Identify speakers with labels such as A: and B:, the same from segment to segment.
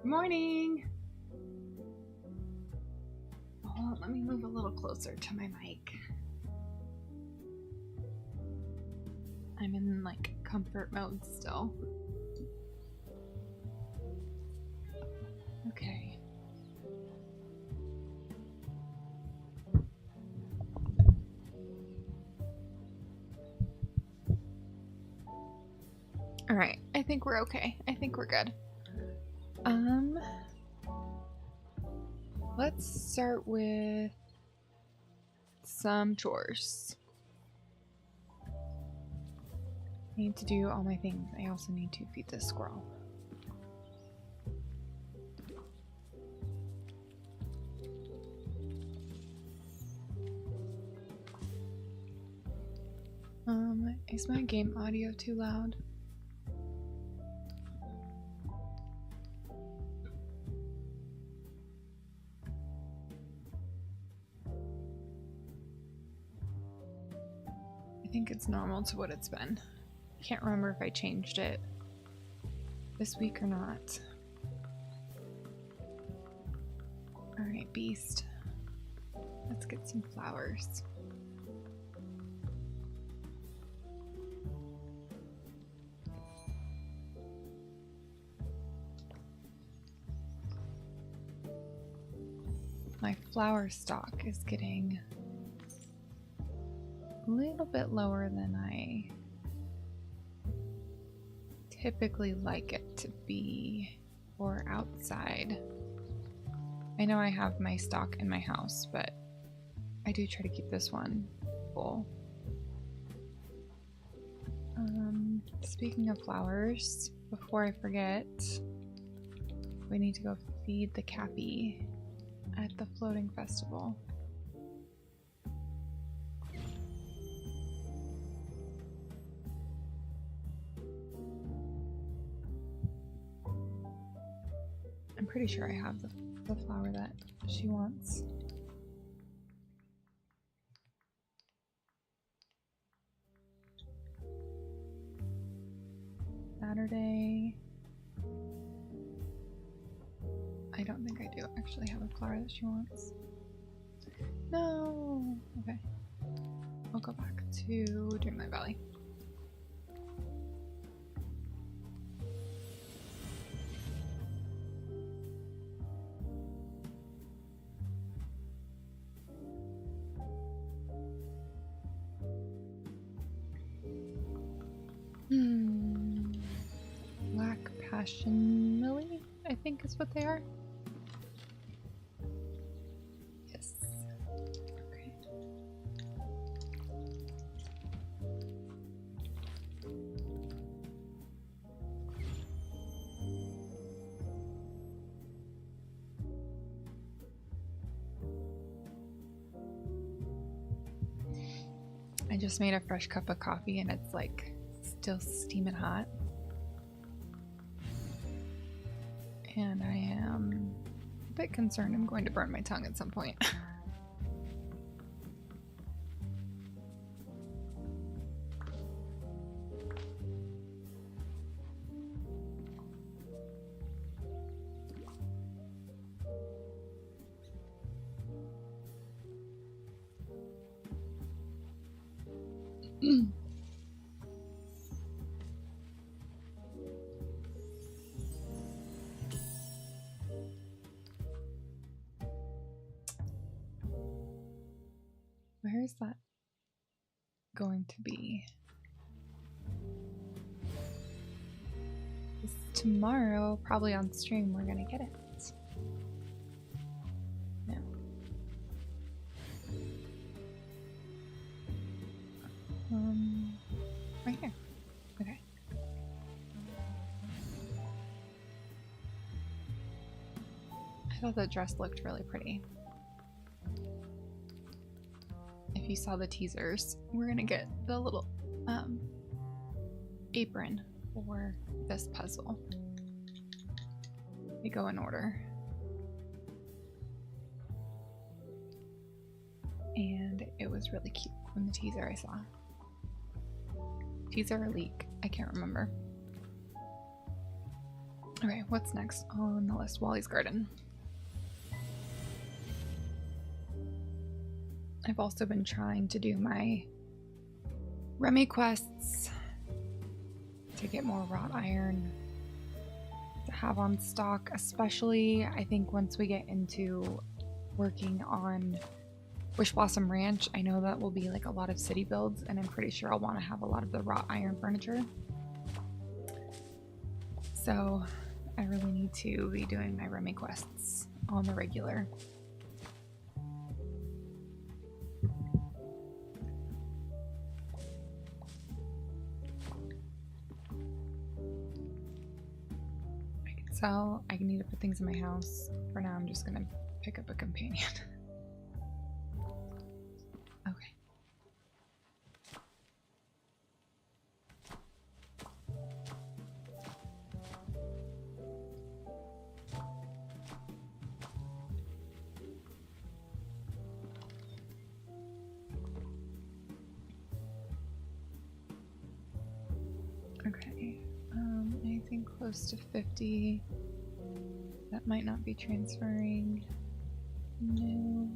A: Morning. Oh, let me move a little closer to my mic. I'm in like comfort mode still. Okay. All right, I think we're okay. I think we're good. Let's start with some chores. I need to do all my things. I also need to feed this squirrel. Is my game audio too loud? I think it's normal to what it's been. I can't remember if I changed it this week or not. Alright, beast. Let's get some flowers. My flower stock is getting a little bit lower than I typically like it to be for outside. I know I have my stock in my house, but I do try to keep this one full. Speaking of flowers, before I forget, we need to go feed the Cappy at the floating festival. I'm pretty sure I have the flower that she wants. Saturday. I don't think I do actually have a flower that she wants. No! Okay. I'll go back to Dreamlight Valley. Black Passion Lily, I think is what they are. Yes. Okay. I just made a fresh cup of coffee and it's like still steaming hot. And I am a bit concerned I'm going to burn my tongue at some point. Where is that going to be? Tomorrow, probably on stream, we're gonna get it. No. Right here. Okay. I thought the dress looked really pretty. If you saw the teasers, we're gonna get the little apron for this puzzle. They go in order. And it was really cute from the teaser I saw. Teaser or leak, I can't remember. Okay, what's next on the list? Wally's Garden. I've also been trying to do my Remy quests to get more wrought iron to have on stock, especially I think once we get into working on Wish Blossom Ranch. I know that will be like a lot of city builds, and I'm pretty sure I'll want to have a lot of the wrought iron furniture. So I really need to be doing my Remy quests on the regular. So I need to put things in my house. For now, I'm just gonna pick up a companion. Okay. Okay. Anything close to 50. That might not be transferring. No.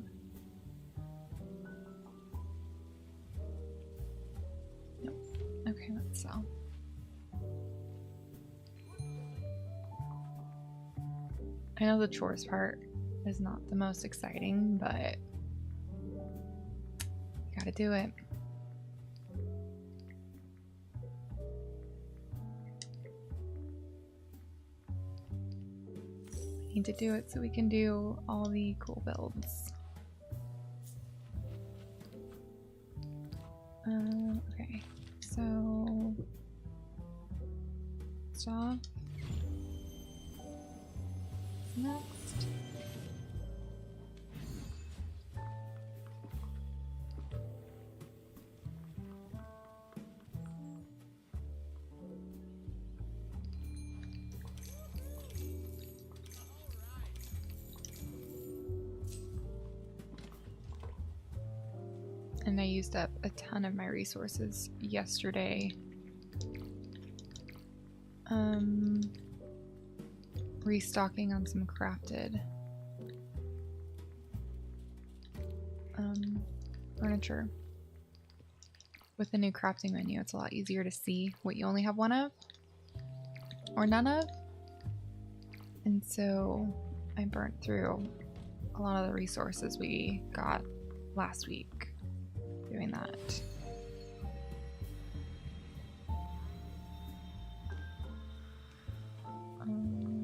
A: Nope. Okay, let's sell. I know the chores part is not the most exciting, but you gotta do it. need to do it so we can do all the cool builds. Okay, so stop. Next. And I used up a ton of my resources yesterday. Restocking on some crafted furniture. With the new crafting menu, it's a lot easier to see what you only have one of or none of. And so I burnt through a lot of the resources we got last week doing that.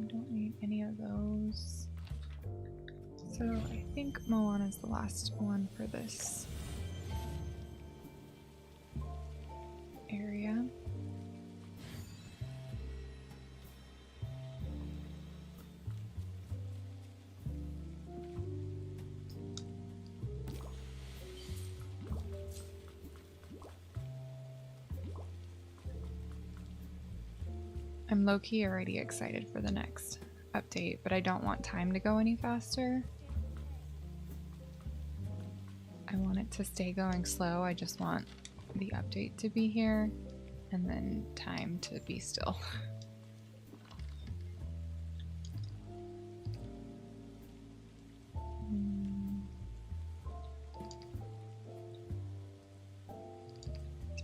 A: Don't need any of those. So I think Moana's the last one for this area. I'm low-key already excited for the next update, but I don't want time to go any faster. I want it to stay going slow. I just want the update to be here and then time to be still.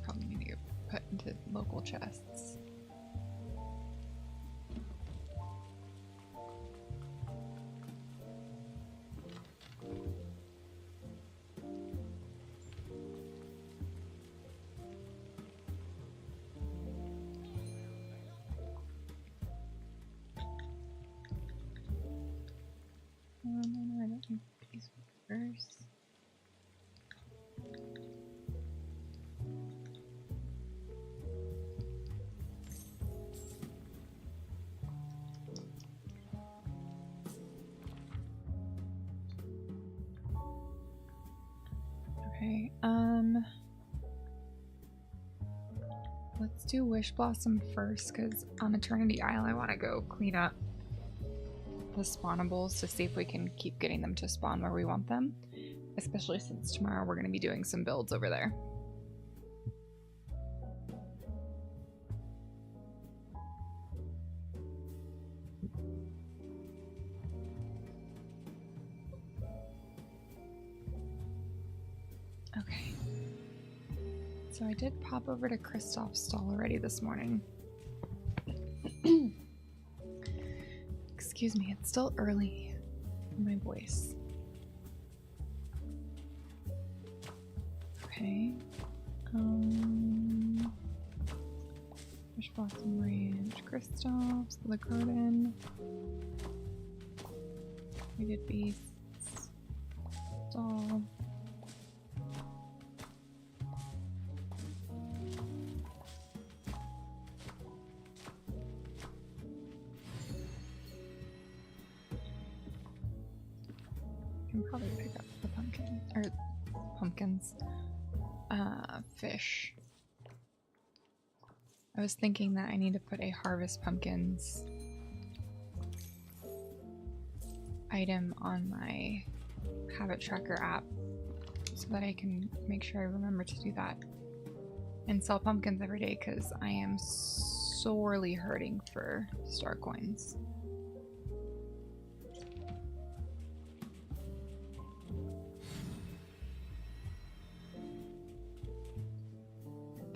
A: Probably need to get put into local chests. I don't think these first. Okay, let's do Wish Blossom first, because on Eternity Isle I want to go clean up the spawnables to see if we can keep getting them to spawn where we want them, especially since tomorrow we're going to be doing some builds over there. Okay, so I did pop over to Kristoff's stall already this morning. Excuse me, it's still early for my voice. Okay. Wish Blossom Ranch, Kristoff's, the garden. We did beasts. Stall. Probably pick up the pumpkins, fish. I was thinking that I need to put a harvest pumpkins item on my habit tracker app so that I can make sure I remember to do that and sell pumpkins every day, because I am sorely hurting for star coins.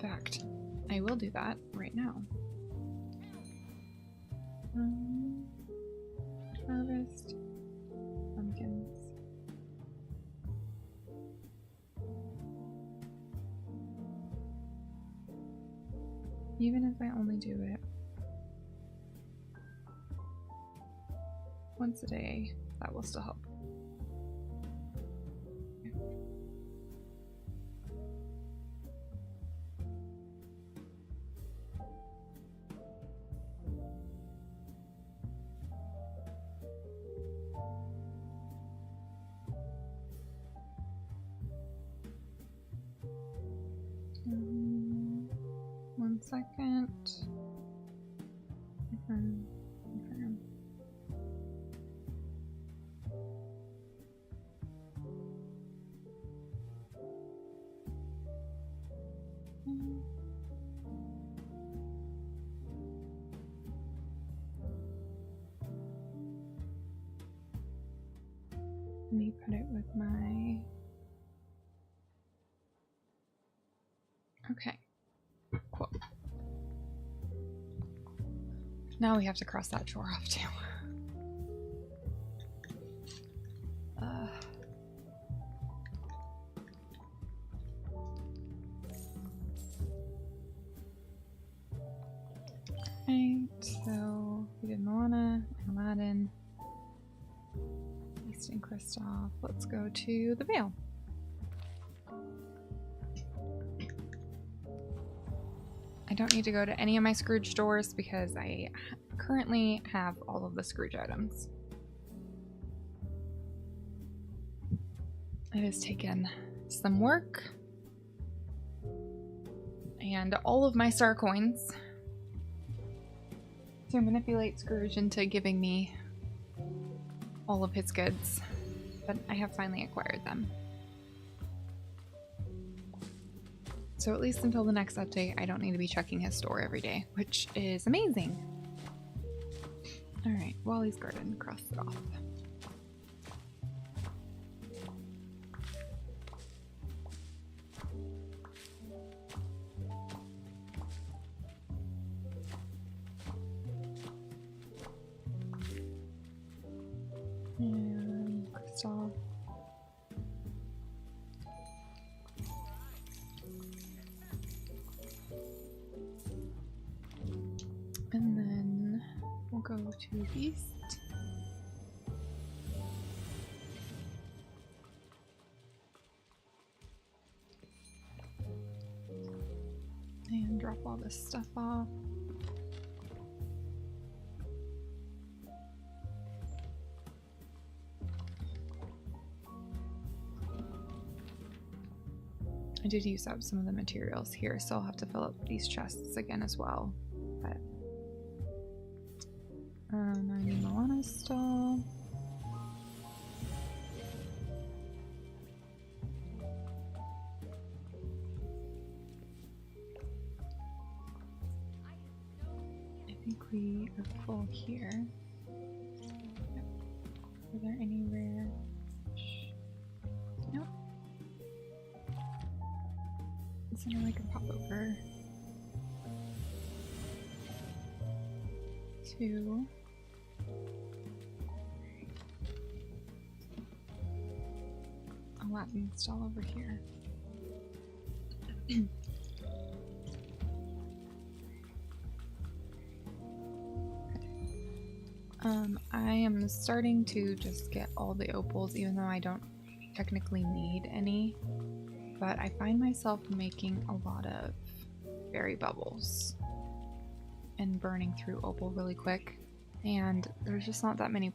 A: Fact, I will do that right now. Harvest pumpkins. Even if I only do it once a day. That will still help. One second. Let me put it with my... Okay, cool. Now we have to cross that shore off too. Right, so we did Moana, Aladdin, East and Kristoff. Let's go to the Vale. I don't need to go to any of my Scrooge stores because I currently have all of the Scrooge items. It has taken some work and all of my star coins to manipulate Scrooge into giving me all of his goods, but I have finally acquired them. So at least until the next update, I don't need to be checking his store every day, which is amazing. Alright, Wally's Garden, cross it off. And Kristoff. And then we'll go to East. And drop all this stuff off. I did use up some of the materials here, so I'll have to fill up these chests again as well. But I need Moana's stall. I think we are full here. Yep. Are there any rare? Nope. So now I can pop over to Aladdin stall over here. I am starting to just get all the opals, even though I don't technically need any. But I find myself making a lot of berry bubbles and burning through opal really quick. And there's just not that many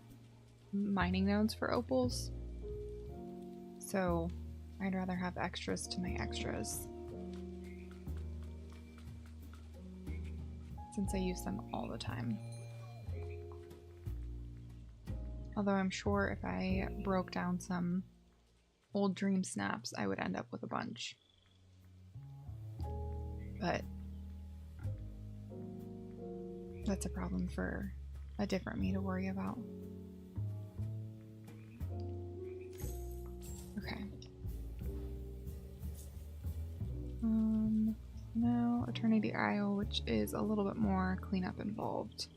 A: mining nodes for opals. So I'd rather have extras to my extras, since I use them all the time. Although I'm sure if I broke down some old dream snaps, I would end up with a bunch. But that's a problem for a different me to worry about. Okay. Now Eternity Isle, which is a little bit more cleanup involved.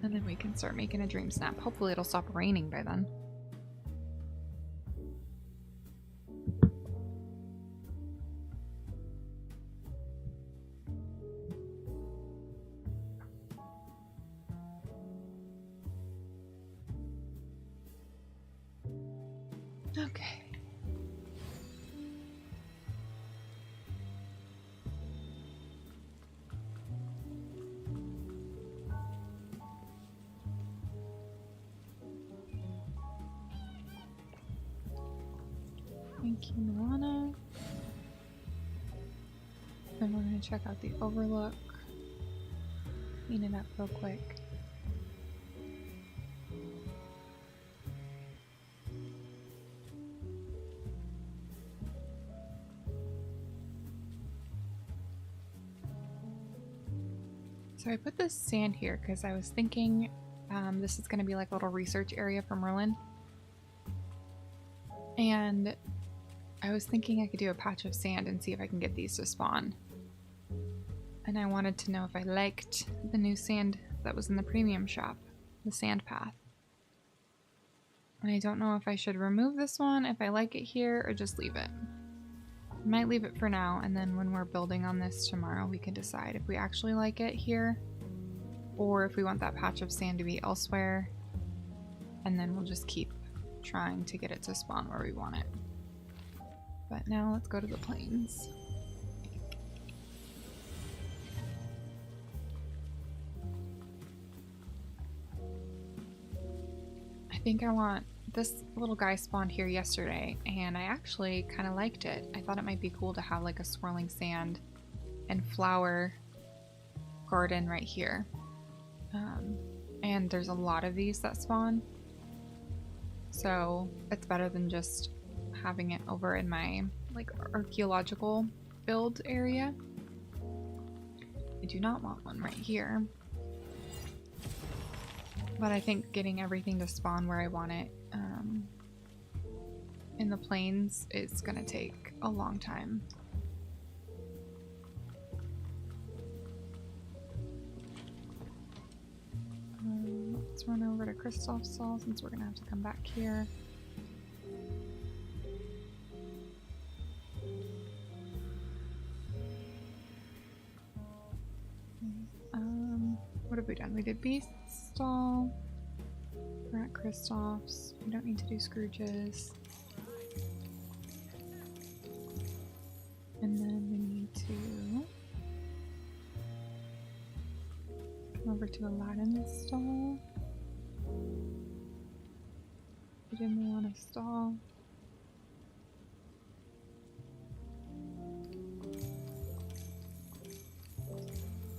A: And then we can start making a dream snap. Hopefully it'll stop raining by then. Okay. Thank you, Milana. And we're going to check out the overlook. Clean it up real quick. So I put this sand here because I was thinking this is going to be like a little research area for Merlin. And I was thinking I could do a patch of sand and see if I can get these to spawn. And I wanted to know if I liked the new sand that was in the premium shop, the sand path. And I don't know if I should remove this one, if I like it here, or just leave it. I might leave it for now, and then when we're building on this tomorrow, we can decide if we actually like it here, or if we want that patch of sand to be elsewhere, and then we'll just keep trying to get it to spawn where we want it. But now let's go to the plains. I think I want this little guy spawned here yesterday, and I actually kind of liked it. I thought it might be cool to have like a swirling sand and flower garden right here. And there's a lot of these that spawn, so it's better than just having it over in my like archaeological build area. I do not want one right here, but I think getting everything to spawn where I want it in the plains is gonna take a long time. Let's run over to Kristoff's stall since we're gonna have to come back here. What have we done? We did Beast's stall. We're at Kristoff's. We don't need to do Scrooge's. And then we need to come over to Aladdin's stall. We did Moana's stall.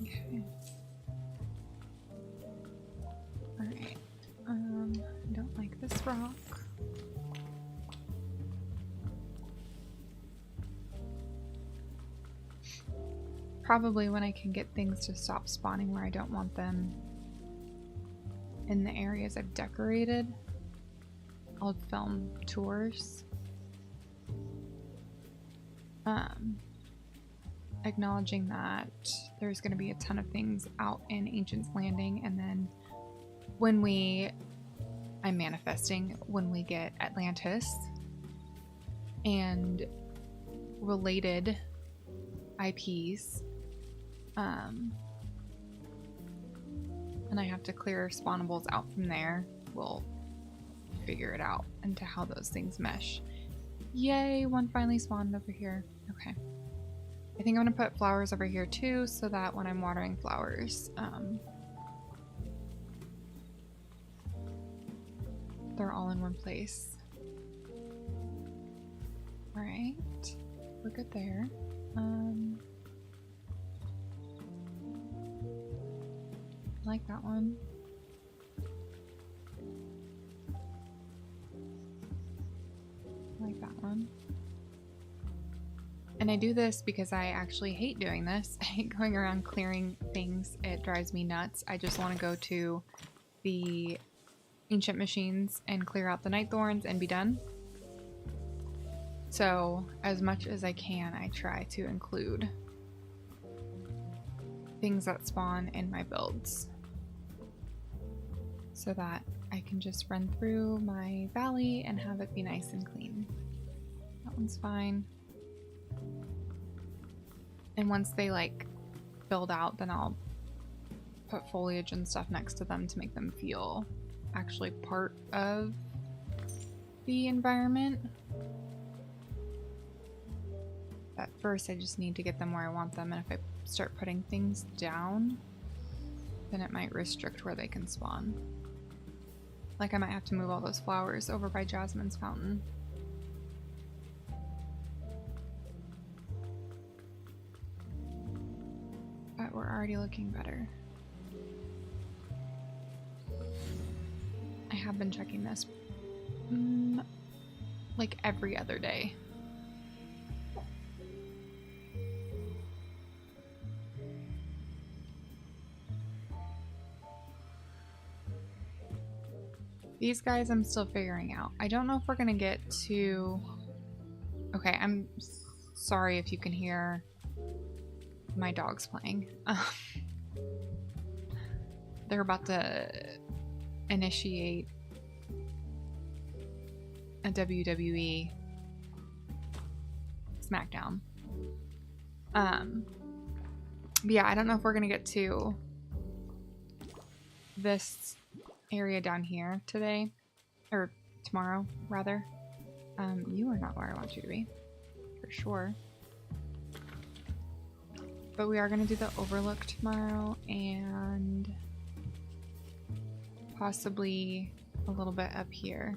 A: Okay. Alright. I don't like this rock. Probably when I can get things to stop spawning where I don't want them in the areas I've decorated, I'll film tours. Acknowledging that there's going to be a ton of things out in Ancient's Landing, and then when I'm manifesting when we get Atlantis and related IPs, and I have to clear spawnables out from there, we'll figure it out into how those things mesh. Yay, one finally spawned over here. Okay. I think I'm gonna put flowers over here too, so that when I'm watering flowers, they're all in one place. Alright, we're good there. I like that one. I like that one. And I do this because I actually hate doing this. I hate going around clearing things. It drives me nuts. I just want to go to the ancient machines and clear out the night thorns and be done. So as much as I can, I try to include things that spawn in my builds so that I can just run through my valley and have it be nice and clean. That one's fine. And once they like build out, then I'll put foliage and stuff next to them to make them feel actually part of the environment. At first, I just need to get them where I want them, and if I start putting things down, then it might restrict where they can spawn. Like I might have to move all those flowers over by Jasmine's fountain. But we're already looking better. I have been checking this like every other day. These guys I'm still figuring out. I don't know if we're gonna get to... Okay, I'm sorry if you can hear my dogs playing. They're about to initiate a WWE SmackDown. But yeah, I don't know if we're gonna get to this area down here today, or tomorrow rather. You are not where I want you to be, for sure. But we are going to do the overlook tomorrow, and possibly a little bit up here.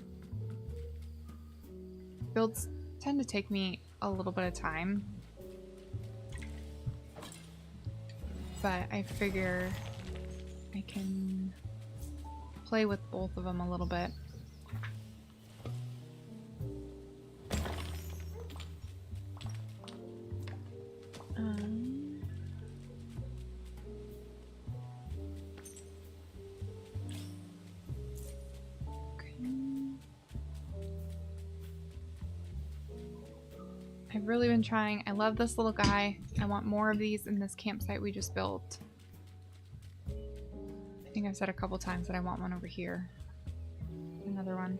A: Builds tend to take me a little bit of time, but I figure I can play with both of them a little bit. I've really been trying. I love this little guy. I want more of these in this campsite we just built. I think I've said a couple times that I want one over here. Another one.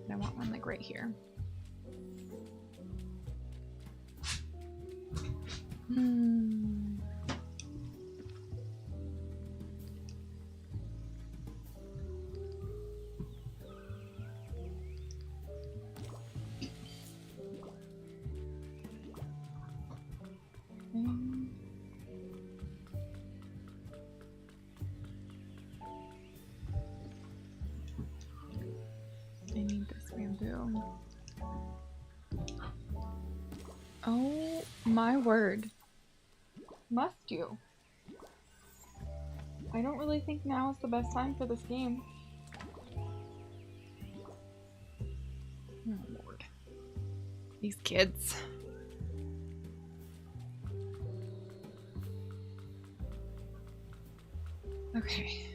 A: And I want one like right here. I need this bamboo. Oh my word. Must you? I don't really think now is the best time for this game. Oh Lord. These kids. Okay.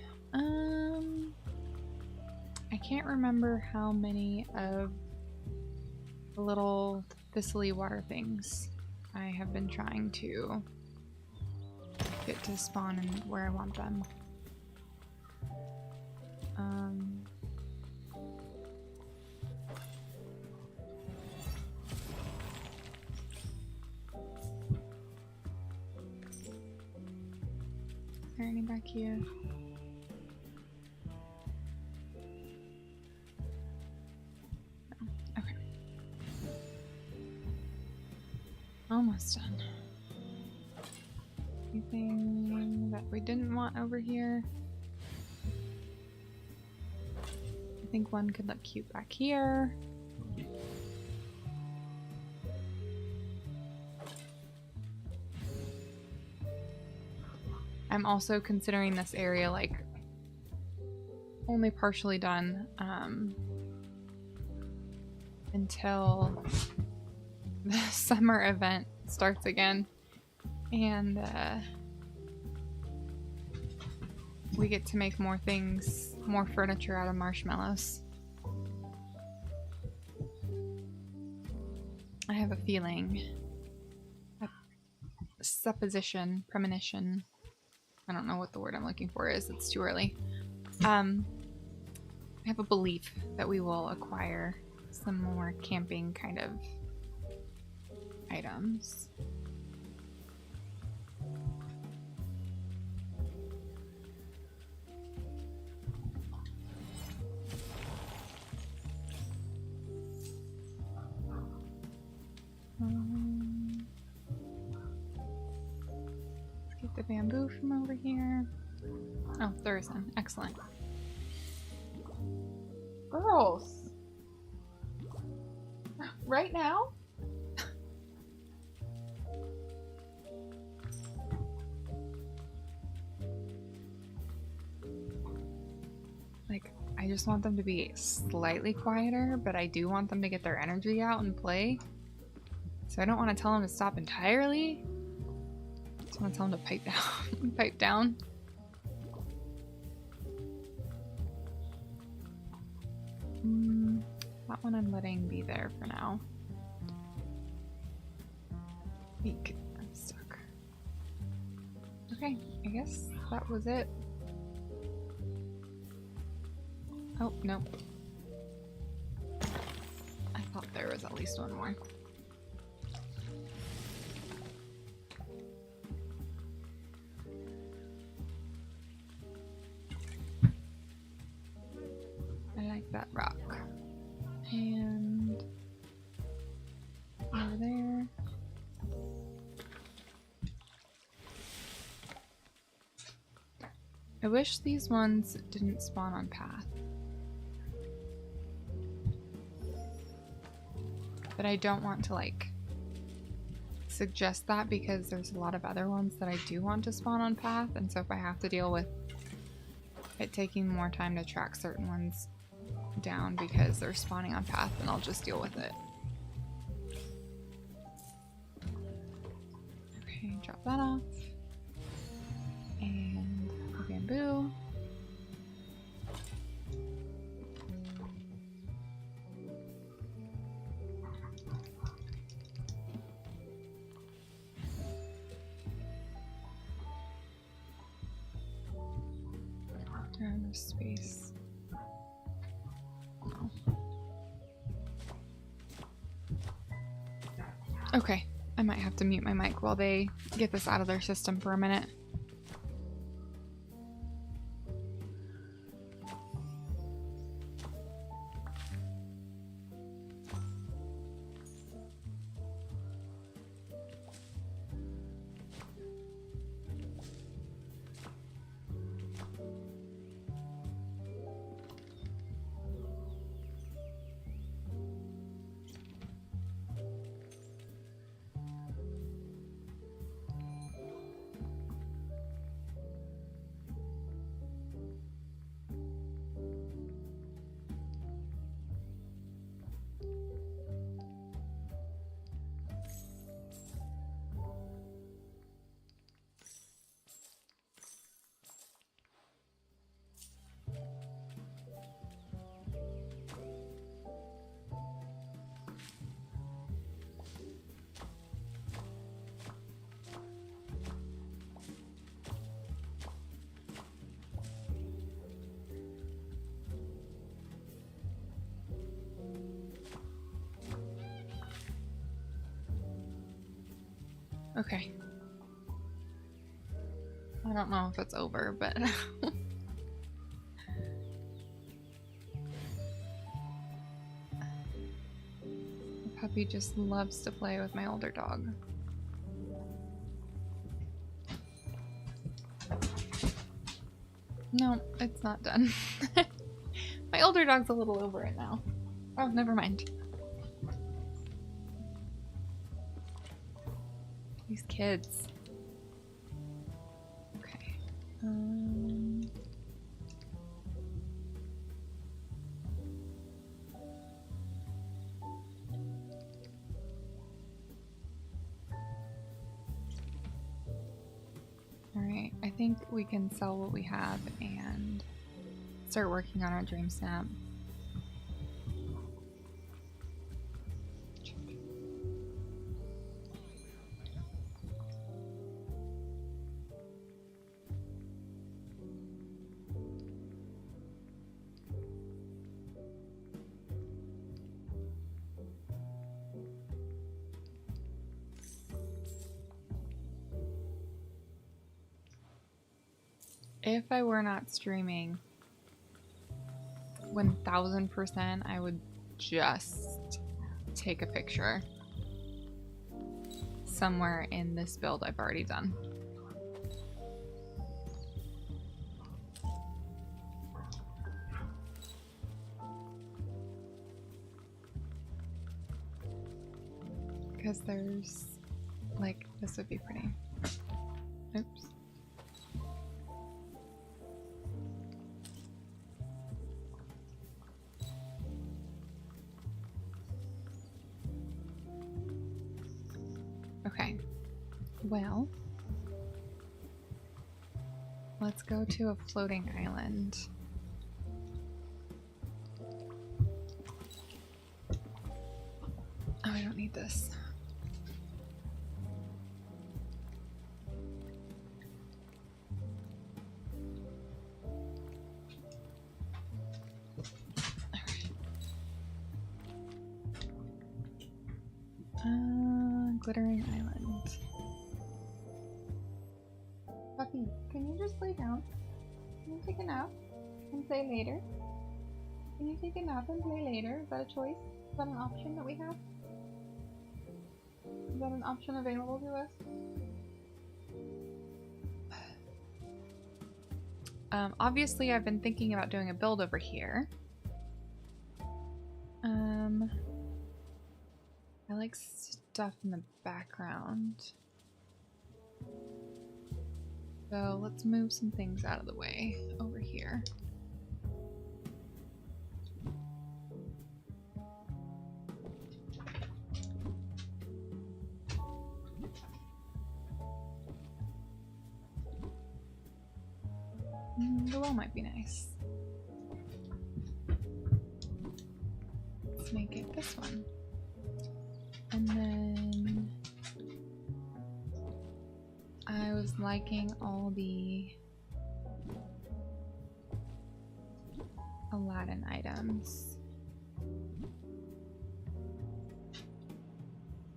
A: I can't remember how many of the little thistly water things I have been trying to get to spawn in where I want them. Is there any back here? Almost done. Anything that we didn't want over here? I think one could look cute back here. I'm also considering this area like only partially done until the summer event starts again, and we get to make more things, more furniture out of marshmallows. I have a feeling, a supposition, premonition, I don't know what the word I'm looking for is, it's too early. I have a belief that we will acquire some more camping kind of items. Get the bamboo from over here. Oh, there is none. Excellent. Girls! Right now? Like, I just want them to be slightly quieter, but I do want them to get their energy out and play. So I don't want to tell them to stop entirely. I just want to tell them to pipe down. Pipe down. That one I'm letting be there for now. Eek, I'm stuck. Okay, I guess that was it. Oh, no. I thought there was at least one more. I like that rock. And over there. I wish these ones didn't spawn on path. But I don't want to like suggest that because there's a lot of other ones that I do want to spawn on path, and so if I have to deal with it taking more time to track certain ones down because they're spawning on path, then I'll just deal with it. Okay, drop that off. And the bamboo. There's space. No. Okay, I might have to mute my mic while they get this out of their system for a minute. Okay. I don't know if it's over, but the puppy just loves to play with my older dog. No, it's not done. My older dog's a little over it now. Oh, never mind. These kids. Okay. Alright, I think we can sell what we have and start working on our dream snap. If I were not streaming, 1000% I would just take a picture somewhere in this build I've already done. because there's like, this would be pretty. Oops. Okay, well, let's go to a floating island. Oh, I don't need this. Glittering island. Bucky, can you just lay down? Can you take a nap and play later? Can you take a nap and play later? Is that a choice? Is that an option that we have? Is that an option available to us? Obviously I've been thinking about doing a build over here. I like stuff in the background. So let's move some things out of the way over here. The well might be nice. Let's make it this one. And then I was liking all the Aladdin items.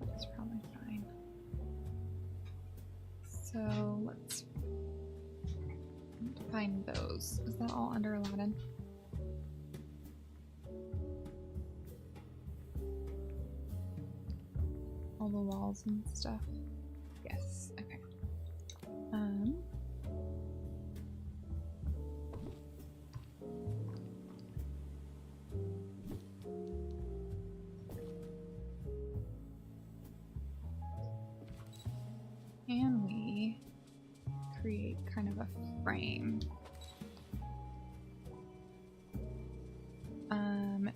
A: That's probably fine. So let's find those. Is that all under Aladdin? All the walls and stuff. Yes, okay. Can we create kind of a frame?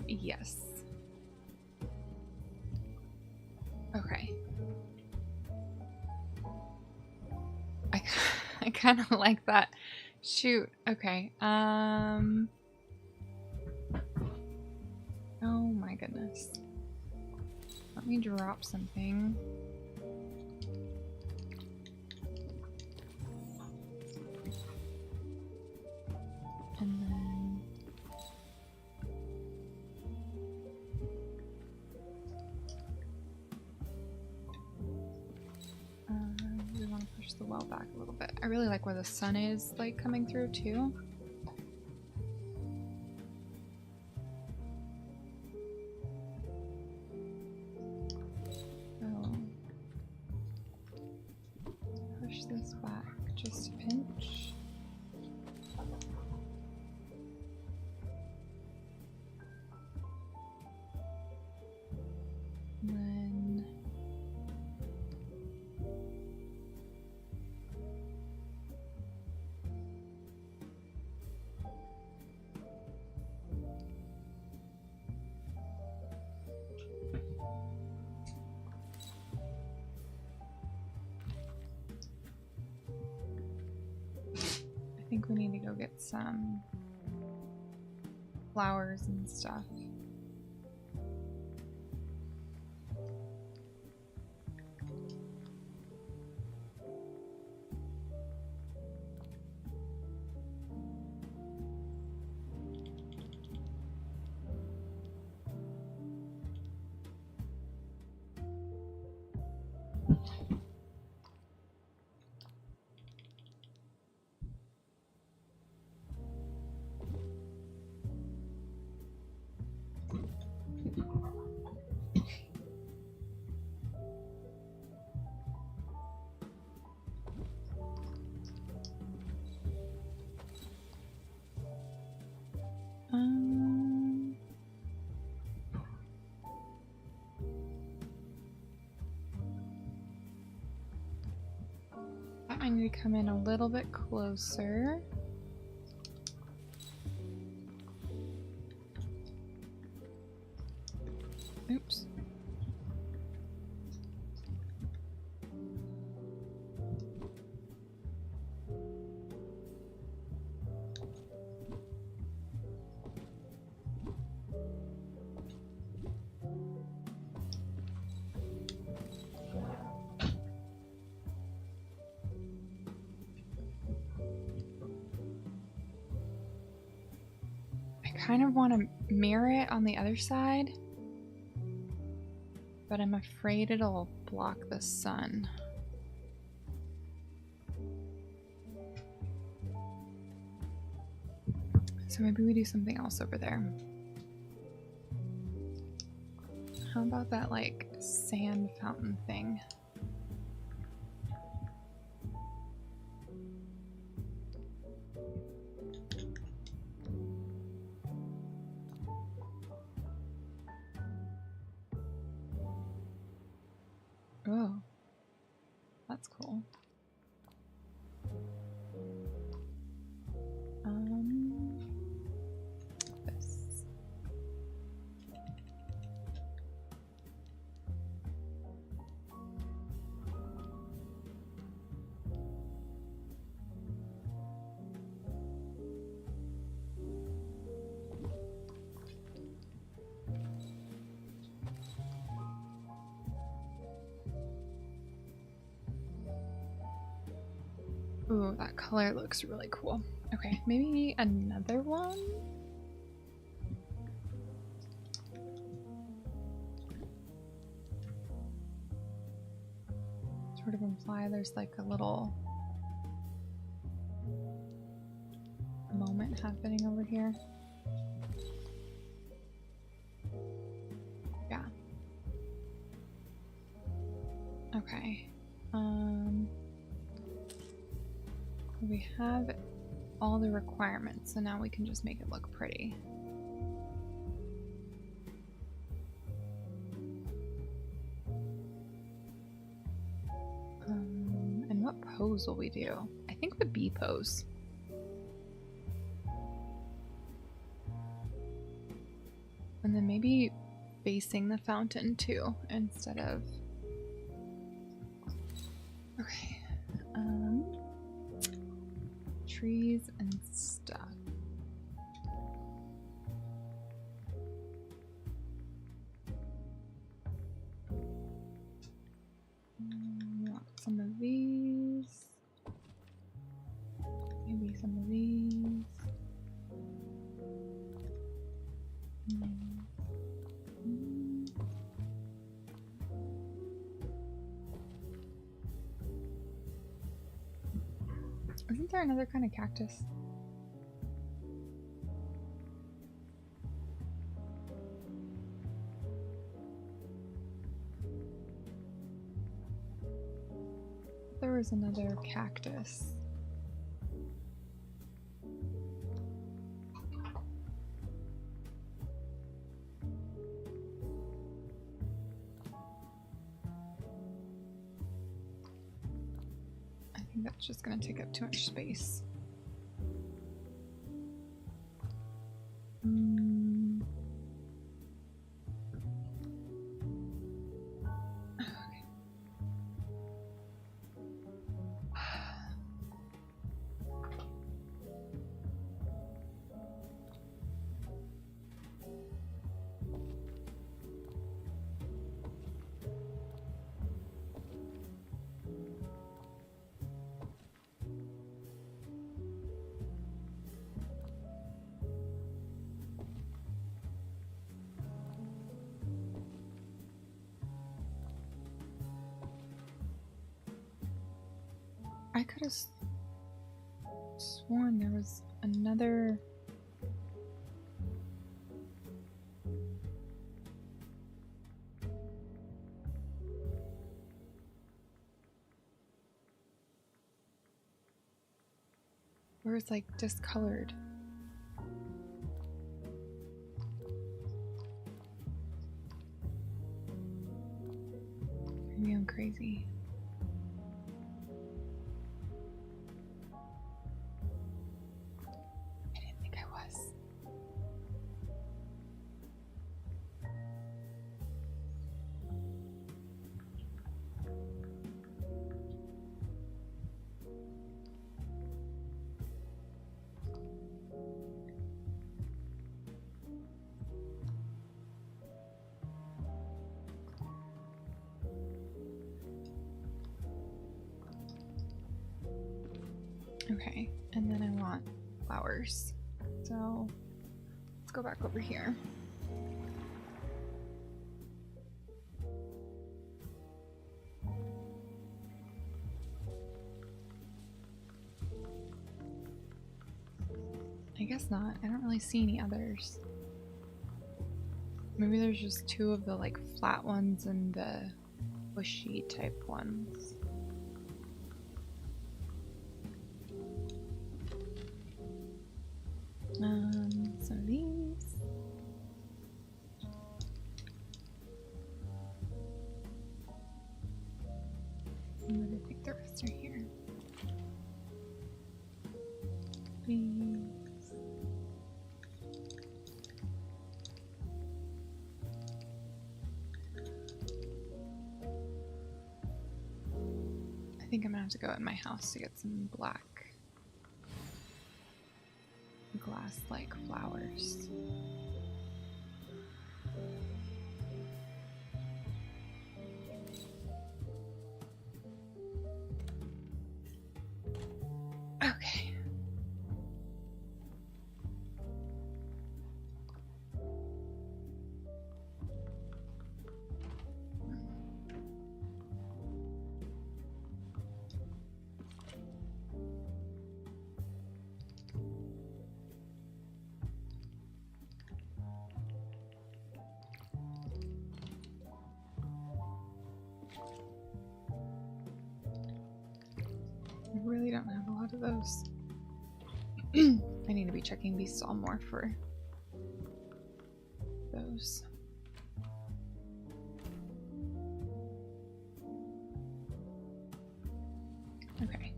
A: Yes. Okay. I kind of like that. Shoot. Okay. Oh my goodness. Let me drop something. And then we want to push the well back a little bit. I really like where the sun is like coming through too. So push this back just a pinch. And then I think we need to go get some flowers and stuff. I need to come in a little bit closer. Oops. I kind of want to mirror it on the other side, but I'm afraid it'll block the sun. So maybe we do something else over there. How about that, like, sand fountain thing? Oh, that's cool. This. Ooh, that color looks really cool. Okay, maybe another one? Sort of imply there's like a little moment happening over here. Yeah. Okay. We have all the requirements, so now we can just make it look pretty. And what pose will we do? I think the bee pose. And then maybe facing the fountain too, instead of... Okay. Trees and stuff. Want some of these. Maybe some of these. Isn't there another kind of cactus? There was another cactus. I think that's just going to take up too much space. I could have sworn there was another... where it's like discolored. Maybe I'm crazy. Okay, and then I want flowers. So let's go back over here. I guess not. I don't really see any others. Maybe there's just two of the like flat ones and the bushy type ones. Some of these. And then I think the rest are here. These. I think I'm gonna have to go in my house to get some black glass-like flowers. Okay. I really don't have a lot of those. I need to be checking these stall more for those. Okay.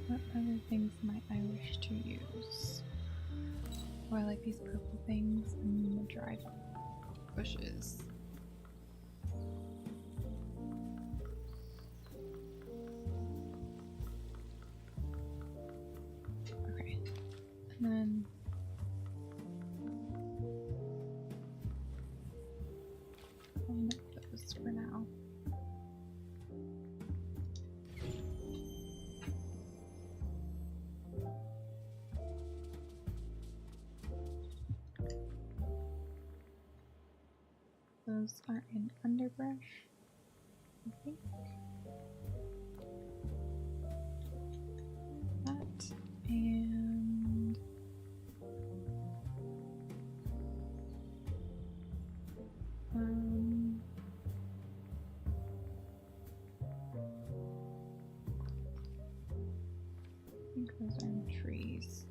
A: What other things might I wish to use? Oh, I like these purple things and the dried bushes. Okay. And then clean up those for now. Those are in underbrush, I think. That and I think those are in trees.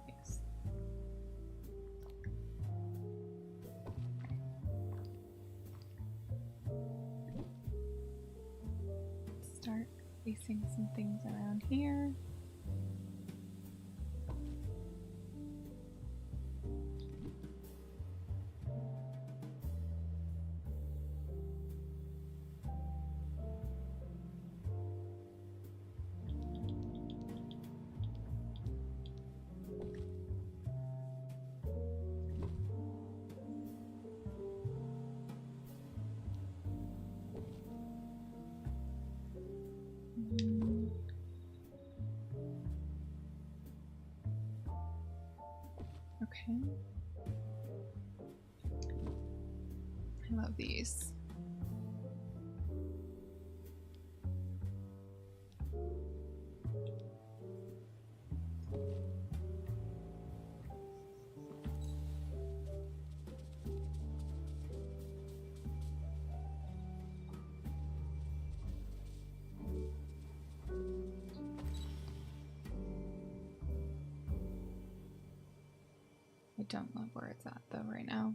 A: Yes. Start placing some things around here. Okay. I love these. I don't love where it's at though right now.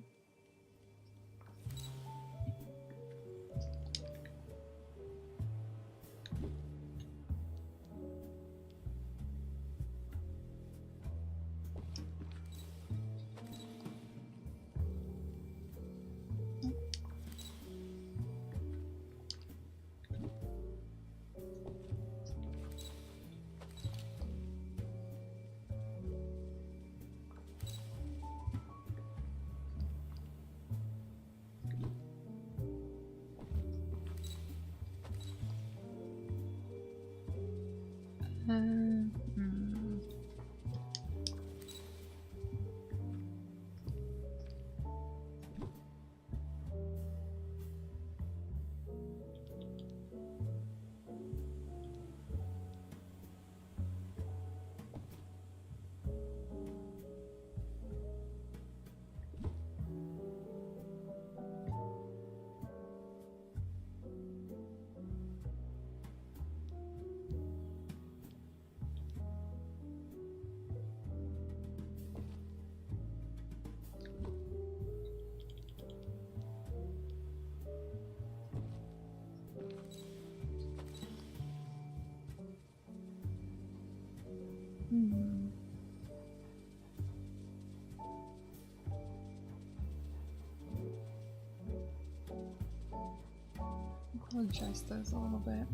A: I'll adjust those a little bit.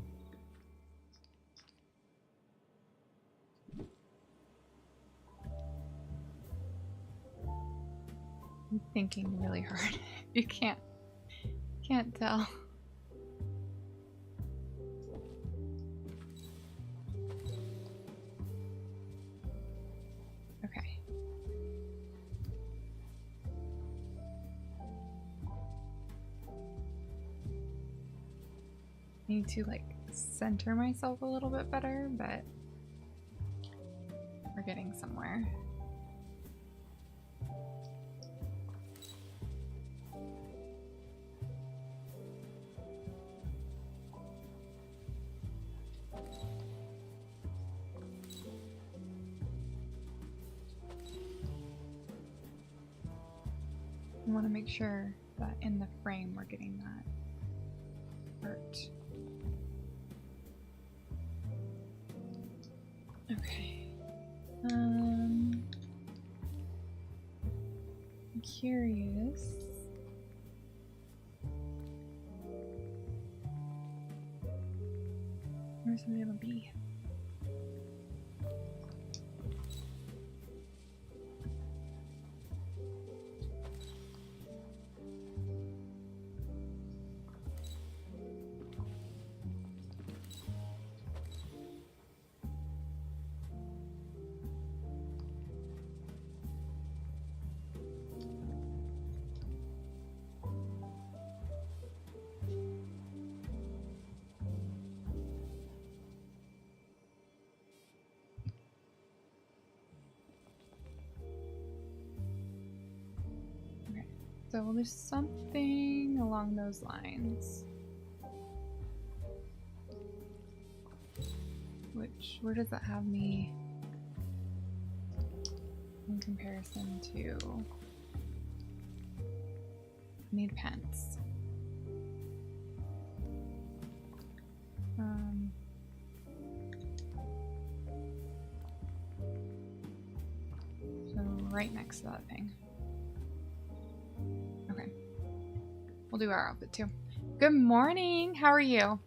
A: I'm thinking really hard. You can't tell. Okay. I need to like center myself a little bit better, but we're getting somewhere. I want to make sure that in the frame we're getting that art. Okay. I'm curious. Where's the little bee? So we'll do something along those lines. Where does that have me in comparison to? I need pence. So right next to that thing. Okay. We'll do our outfit too. Good morning. How are you?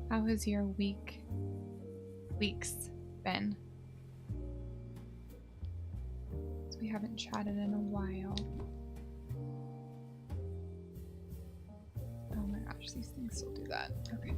A: How has your weeks been? We haven't chatted in a while. Oh my gosh, these things still do that. Okay.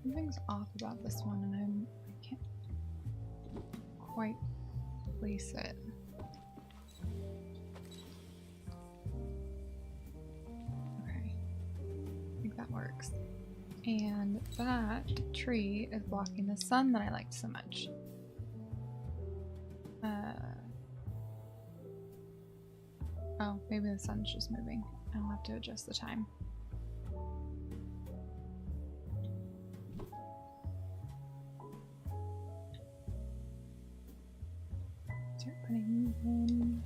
A: Something's off about this one, and I can't quite place it. Okay, I think that works. And that tree is blocking the sun that I liked so much. Oh, maybe the sun's just moving. I'll have to adjust the time. Start putting in.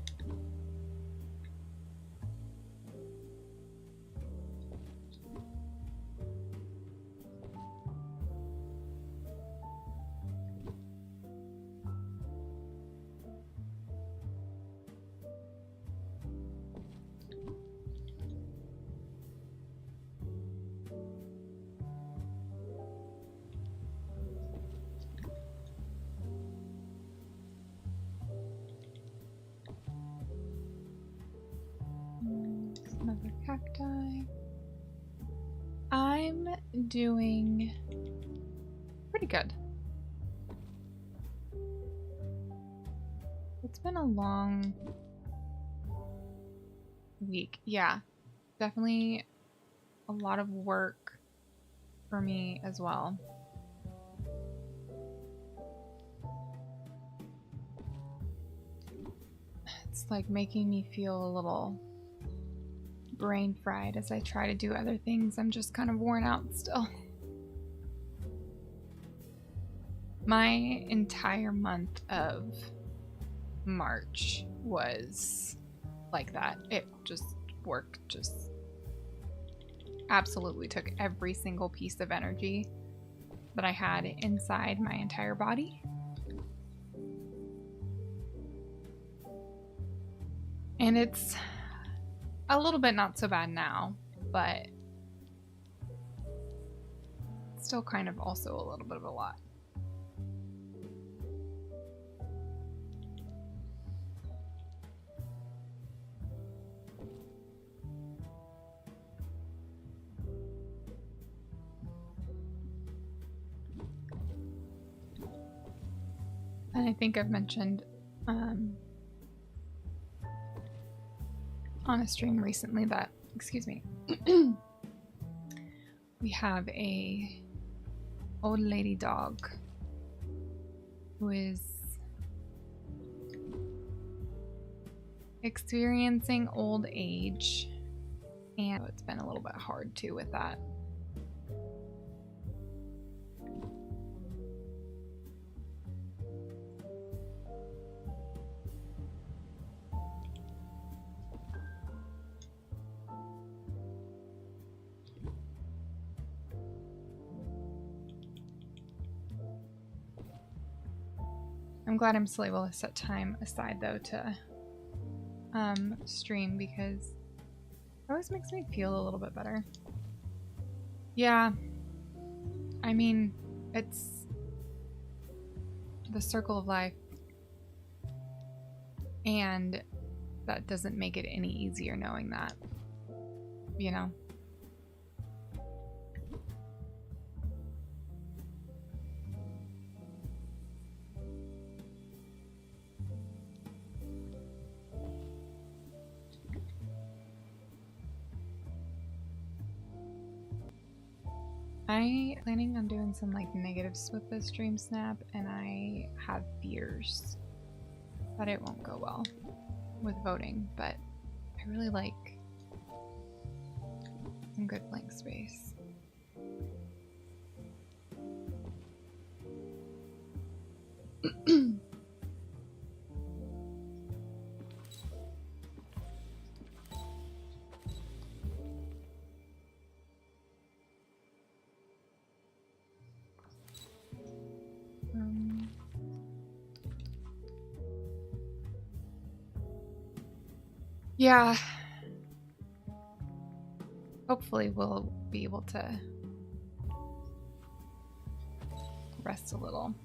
A: cacti. I'm doing pretty good. It's been a long week. Yeah, definitely a lot of work for me as well. It's like making me feel a little brain fried as I try to do other things. I'm just kind of worn out still. My entire month of March was like that. It just work just absolutely took every single piece of energy that I had inside my entire body. And it's a little bit not so bad now, but still kind of also a little bit of a lot. And I think I've mentioned on a stream recently that, excuse me, we have a old lady dog who is experiencing old age, and it's been a little bit hard too with that. I'm glad I'm still able to set time aside though to stream, because it always makes me feel a little bit better. Yeah, I mean, it's the circle of life, and that doesn't make it any easier knowing that, you know? I'm planning on doing some like negatives with this dream snap, and I have fears that it won't go well with voting, but I really like some good blank space. Yeah. Hopefully we'll be able to rest a little.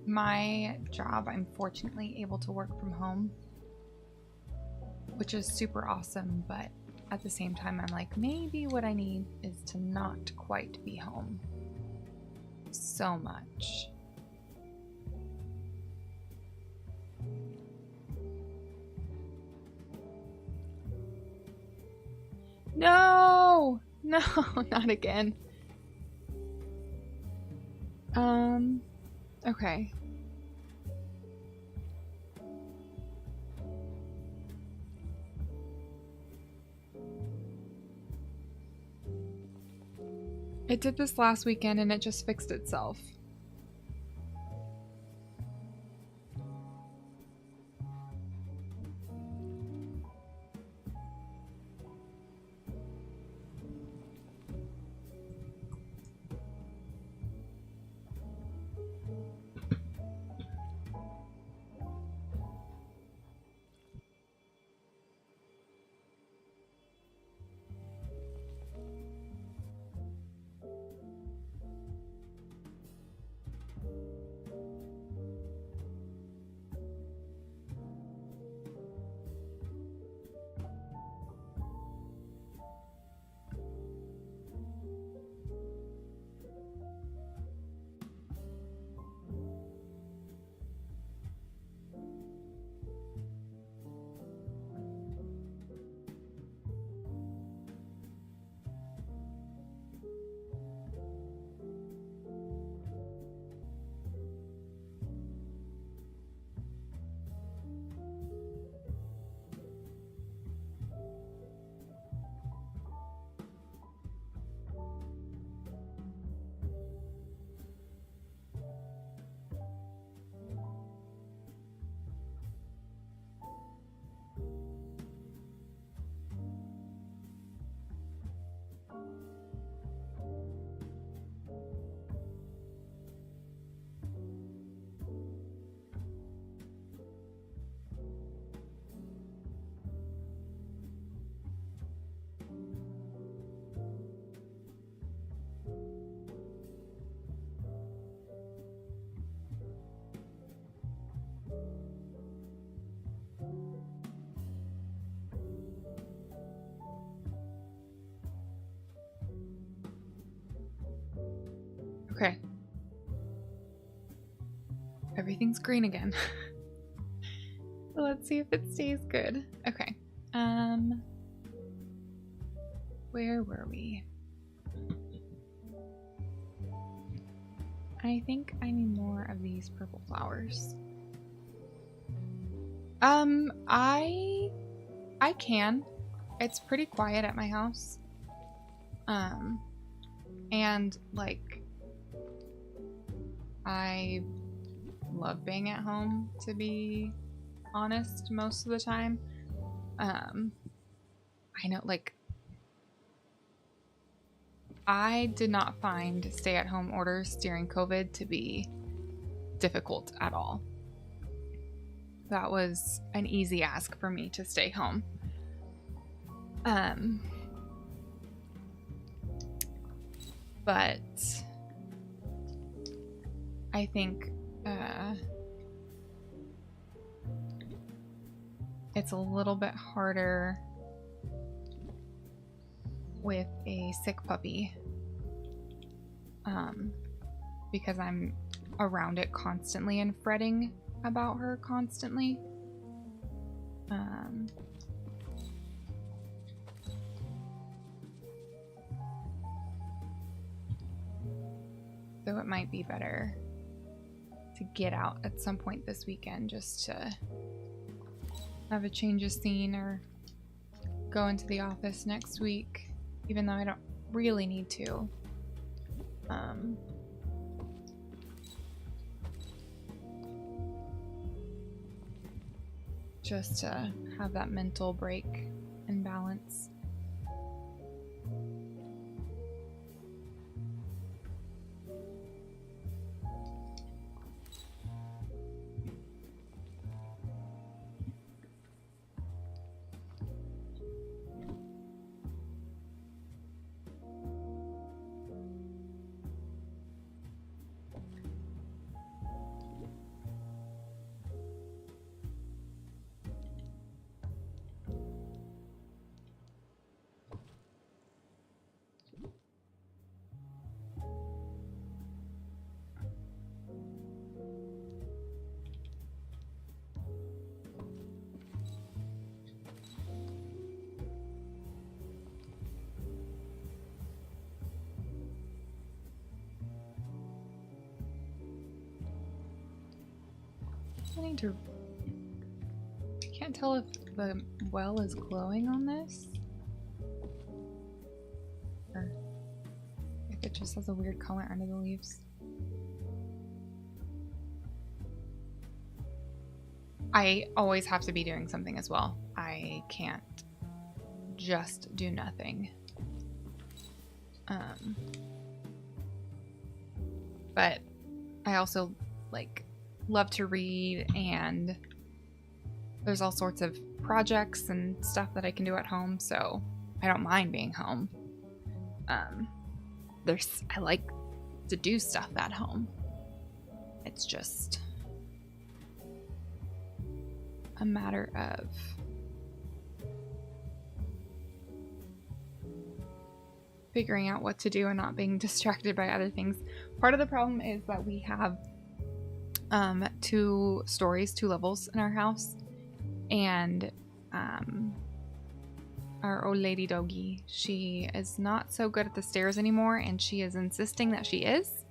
A: My job, I'm fortunately able to work from home, which is super awesome, but at the same time, I'm like, maybe what I need is to not quite be home so much. No! No, not again. Okay. It did this last weekend and it just fixed itself. Okay. Everything's green again. Let's see if it stays good. Okay. Where were we? I think I need more of these purple flowers. I can. It's pretty quiet at my house. And like I love being at home, to be honest, most of the time. I know, like, I did not find stay-at-home orders during COVID to be difficult at all. That was an easy ask for me to stay home. But I think it's a little bit harder with a sick puppy because I'm around it constantly and fretting about her constantly. So it might be better to get out at some point this weekend just to have a change of scene, or go into the office next week, even though I don't really need to. Just to have that mental break and balance. I can't tell if the well is glowing on this, or if it just has a weird color under the leaves. I always have to be doing something as well. I can't just do nothing. But I also love to read, and there's all sorts of projects and stuff that I can do at home, so I don't mind being home. I like to do stuff at home. It's just a matter of figuring out what to do and not being distracted by other things. Part of the problem is that we have 2 stories, 2 levels in our house, and our old lady doggy, she is not so good at the stairs anymore, and she is insisting that she is.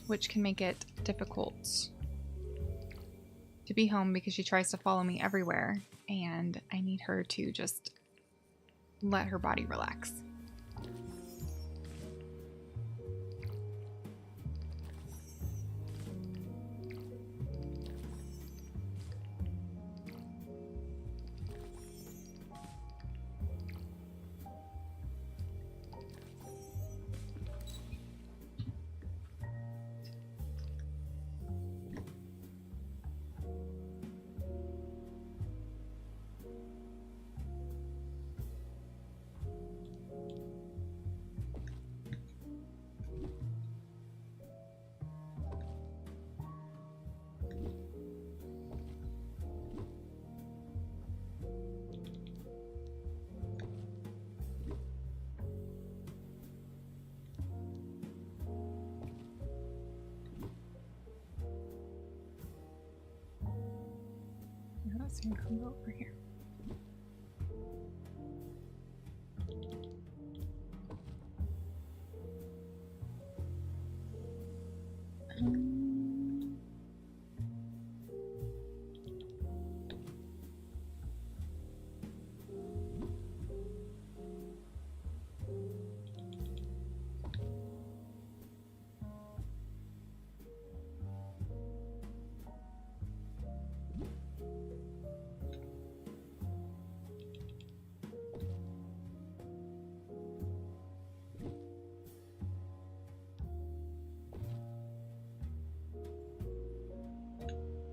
A: Which can make it difficult to be home because she tries to follow me everywhere, and I need her to just let her body relax. So you can go over here.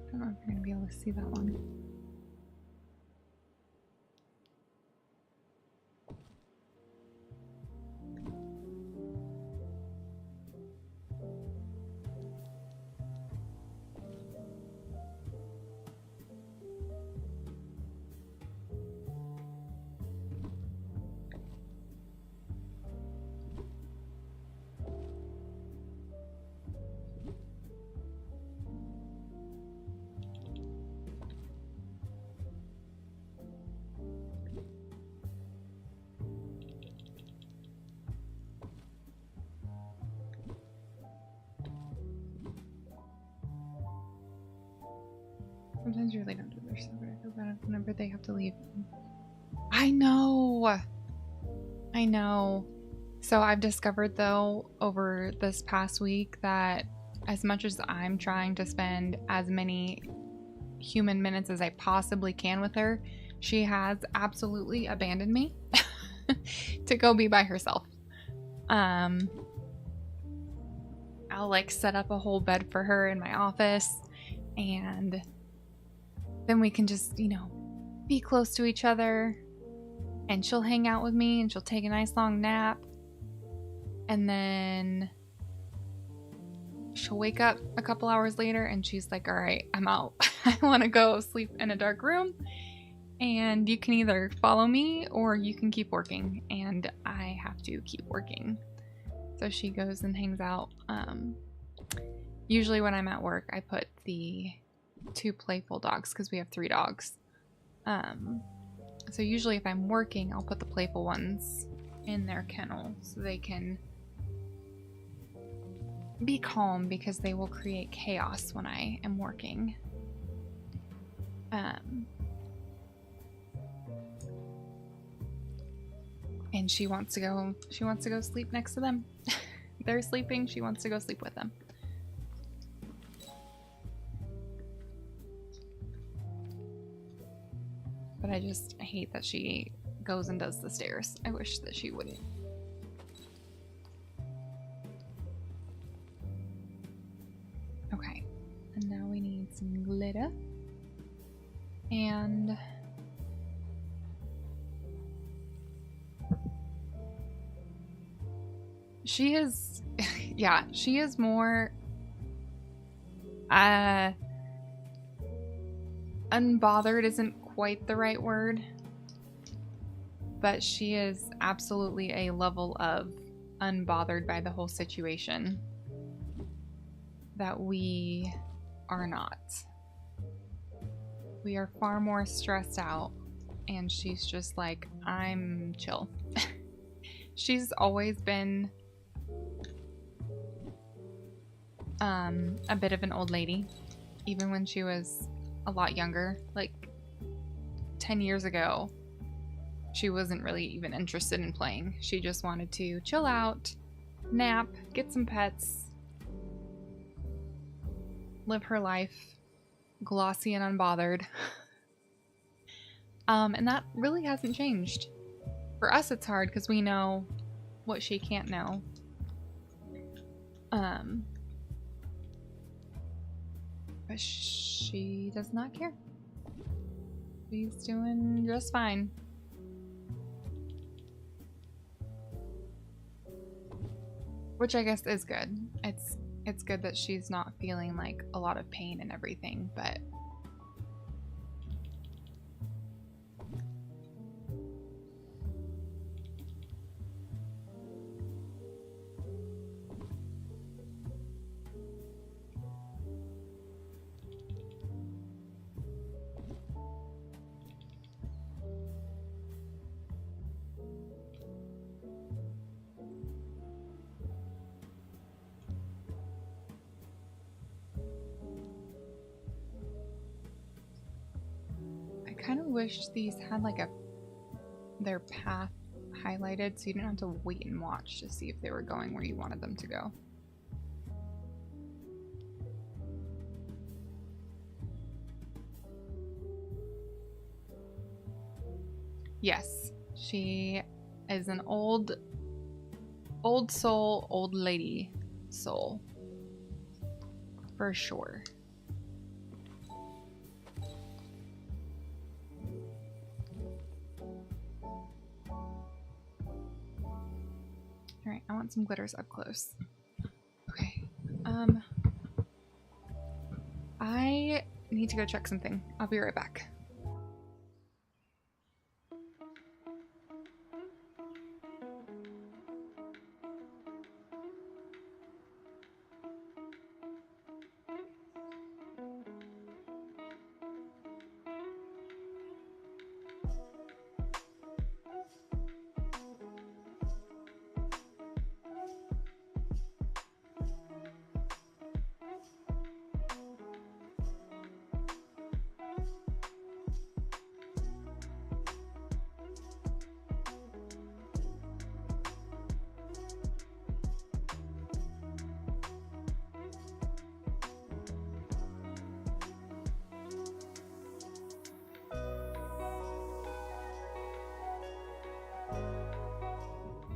A: I don't know if you're going to be able to see that one. Sometimes you really don't do their stuff, but I feel bad whenever they have to leave. I know! I know. So I've discovered though over this past week that as much as I'm trying to spend as many human minutes as I possibly can with her, she has absolutely abandoned me to go be by herself. I'll like set up a whole bed for her in my office, and then we can just, you know, be close to each other, and she'll hang out with me and she'll take a nice long nap, and then she'll wake up a couple hours later and she's like, all right, I'm out. I want to go sleep in a dark room, and you can either follow me or you can keep working, and I have to keep working. So she goes and hangs out. Usually when I'm at work, I put the 2 playful dogs because we have 3 dogs. So usually if I'm working, I'll put the playful ones in their kennel so they can be calm, because they will create chaos when I am working. And she wants to go sleep next to them. They're sleeping, she wants to go sleep with them. But I hate that she goes and does the stairs. I wish that she wouldn't. Okay, and now we need some glitter. And she is, yeah, she is more, unbothered isn't quite the right word, but she is absolutely a level of unbothered by the whole situation that we are not. We are far more stressed out, and she's just like, I'm chill. She's always been a bit of an old lady, even when she was a lot younger. Like 10 years ago, she wasn't really even interested in playing. She just wanted to chill out, nap, get some pets, live her life, glossy and unbothered. And that really hasn't changed. For us, it's hard because we know what she can't know. But she does not care. She's doing just fine. Which I guess is good. It's good that she's not feeling like a lot of pain and everything, but wish these had like their path highlighted so you didn't have to wait and watch to see if they were going where you wanted them to go. Yes, she is an old soul, old lady soul. For sure. Alright, I want some glitters up close. Okay. I need to go check something. I'll be right back.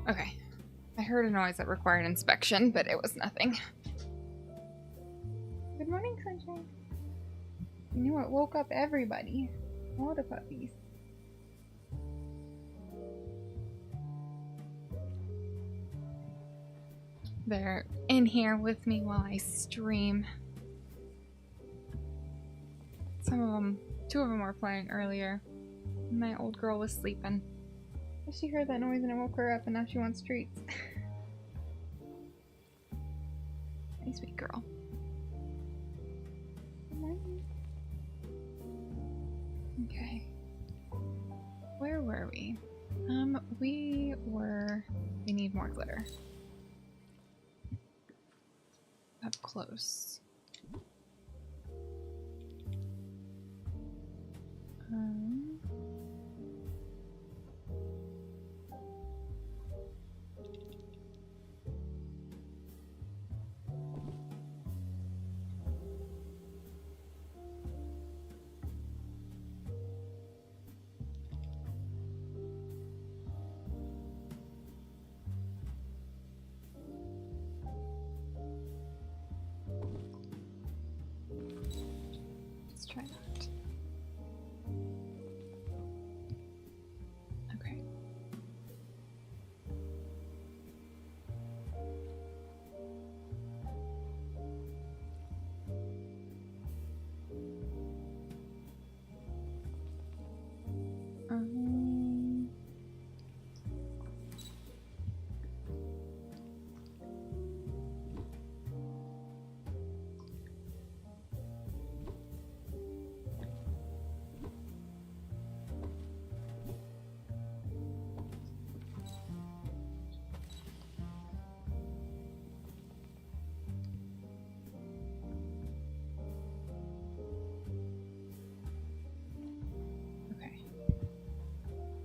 A: Okay, I heard a noise that required inspection, but it was nothing. Good morning, sunshine. You know what woke up everybody? All the puppies. They're in here with me while I stream. Some of them, 2 of them were playing earlier. My old girl was sleeping. She heard that noise and it woke her up, and now she wants treats. Nice sweet girl. Okay. Where were we? We need more glitter. Up close. Let's try that. Okay.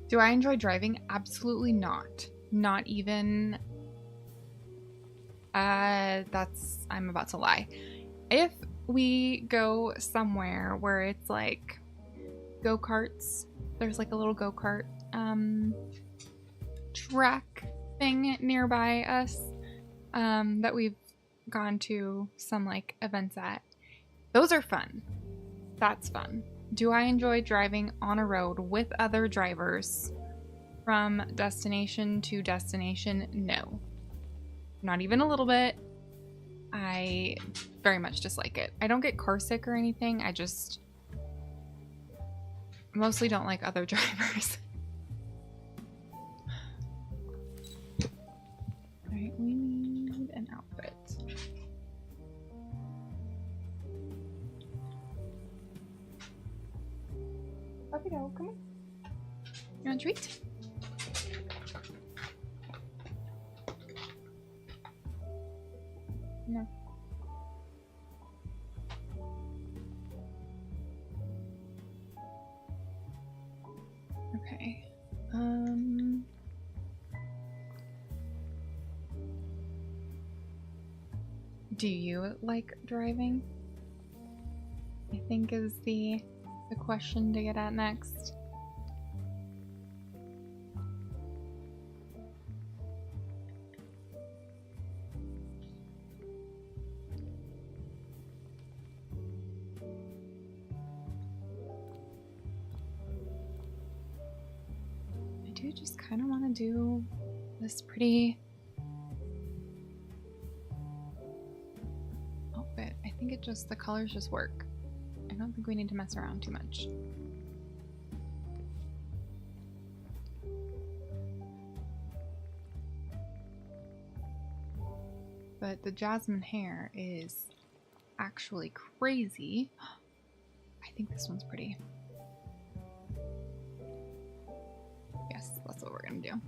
A: Do I enjoy driving? Absolutely not. Not even... I'm about to lie. If we go somewhere where it's like go-karts, there's like a little go-kart track thing nearby us that we've gone to some like events at. Those are fun. That's fun. Do I enjoy driving on a road with other drivers from destination to destination? No. Not even a little bit. I very much dislike it. I don't get car sick or anything. I just mostly don't like other drivers. Alright, we need an outfit. Puppy dog, come on. You want a treat? No. Okay. Do you like driving? I think is the question to get at next. I do just kind of want to do this pretty outfit. I think the colors just work. I don't think we need to mess around too much. But the jasmine hair is actually crazy. I think this one's pretty. Yes, that's what we're gonna do.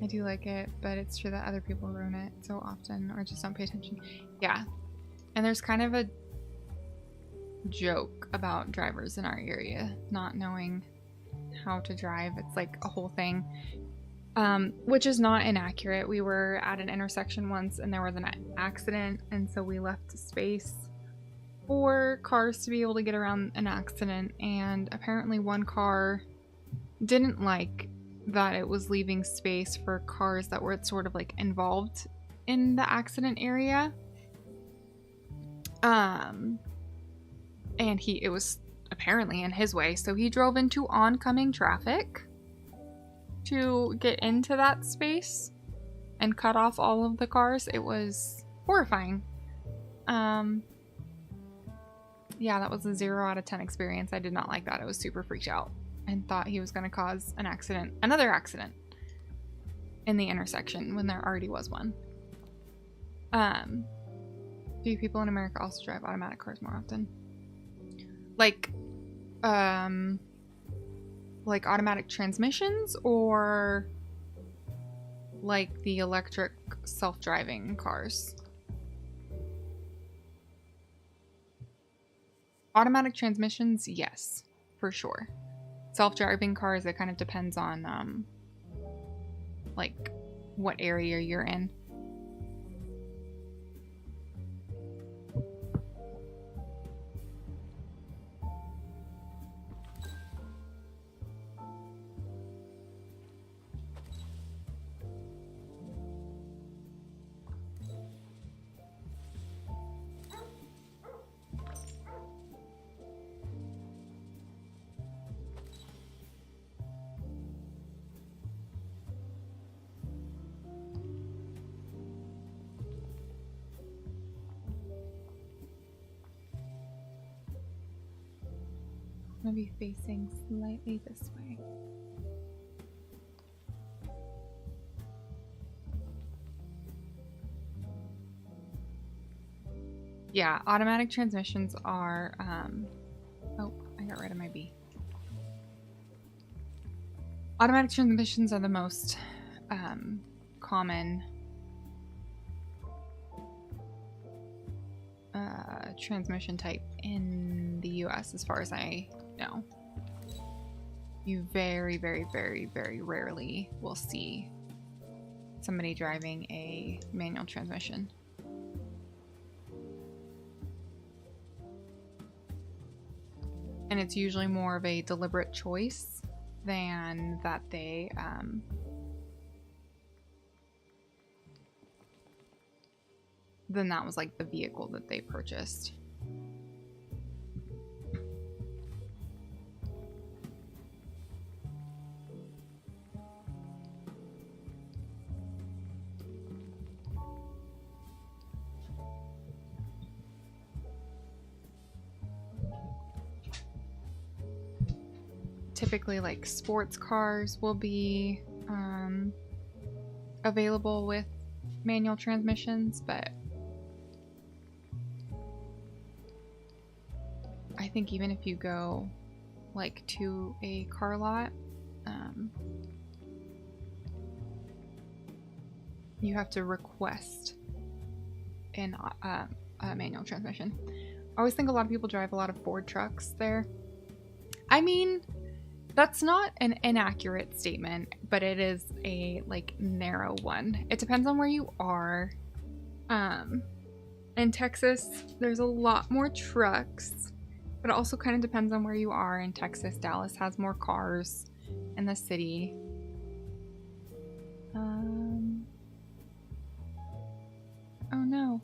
A: I do like it, but it's true that other people ruin it so often or just don't pay attention. Yeah. And there's kind of a joke about drivers in our area not knowing how to drive. It's like a whole thing, which is not inaccurate. We were at an intersection once and there was an accident, and so we left space for cars to be able to get around an accident, and apparently one car didn't like that it was leaving space for cars that were sort of like involved in the accident area. And it was apparently in his way, so he drove into oncoming traffic to get into that space and cut off all of the cars. It was horrifying. Yeah, that was a 0 out of 10 experience. I did not like that. I was super freaked out and thought he was going to cause an accident, another accident in the intersection when there already was one. Do people in America also drive automatic cars more often? Like automatic transmissions, or like the electric self-driving cars? Automatic transmissions, yes, for sure. Self-driving cars, it kind of depends on like what area you're in. I'm gonna be facing slightly this way. Yeah, automatic transmissions are, oh, I got rid of my B. Automatic transmissions are the most common transmission type in the US, as far as I know. You very, very, very, very rarely will see somebody driving a manual transmission. And it's usually more of a deliberate choice than that they then that was like the vehicle that they purchased. Typically, like, sports cars will be available with manual transmissions, but I think even if you go like to a car lot, you have to request an manual transmission. I always think a lot of people drive a lot of Ford trucks there. I mean, that's not an inaccurate statement, but it is a like narrow one. It depends on where you are. In Texas, there's a lot more trucks, but it also kind of depends on where you are. In Texas, Dallas has more cars in the city. Oh no.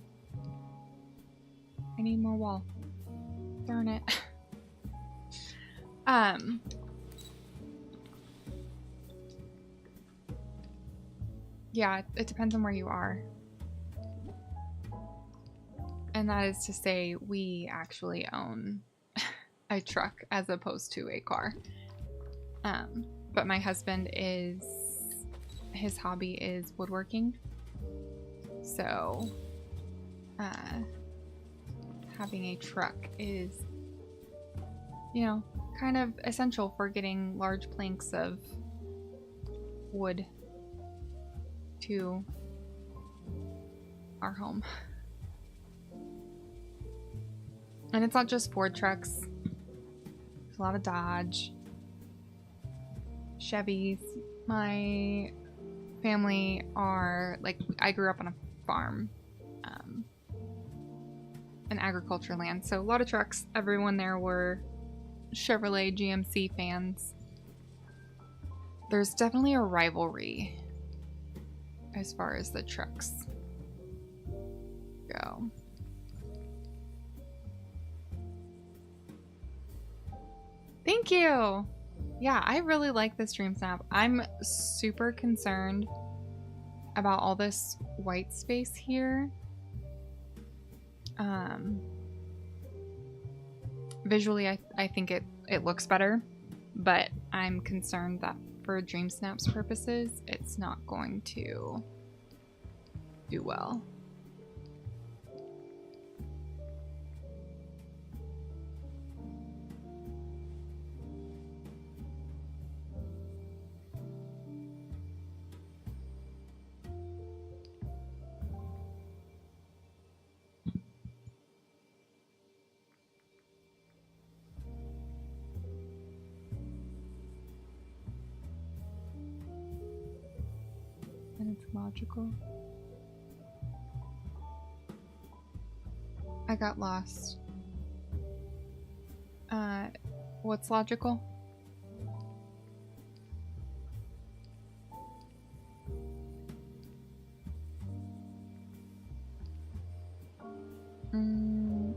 A: I need more wall. Darn it. Yeah, it depends on where you are. And that is to say, we actually own a truck as opposed to a car. But my husband his hobby is woodworking. So, having a truck is, you know, kind of essential for getting large planks of wood to our home. And it's not just Ford trucks. There's a lot of Dodge, Chevys. My family are, like, I grew up on a farm, an agriculture land, so a lot of trucks. Everyone there were Chevrolet GMC fans. There's definitely a rivalry as far as the trucks go. Thank you! Yeah, I really like this DreamSnap. I'm super concerned about all this white space here. Visually, I think it looks better, but I'm concerned that for DreamSnap's purposes, it's not going to do well. And it's logical. I got lost. What's logical? No,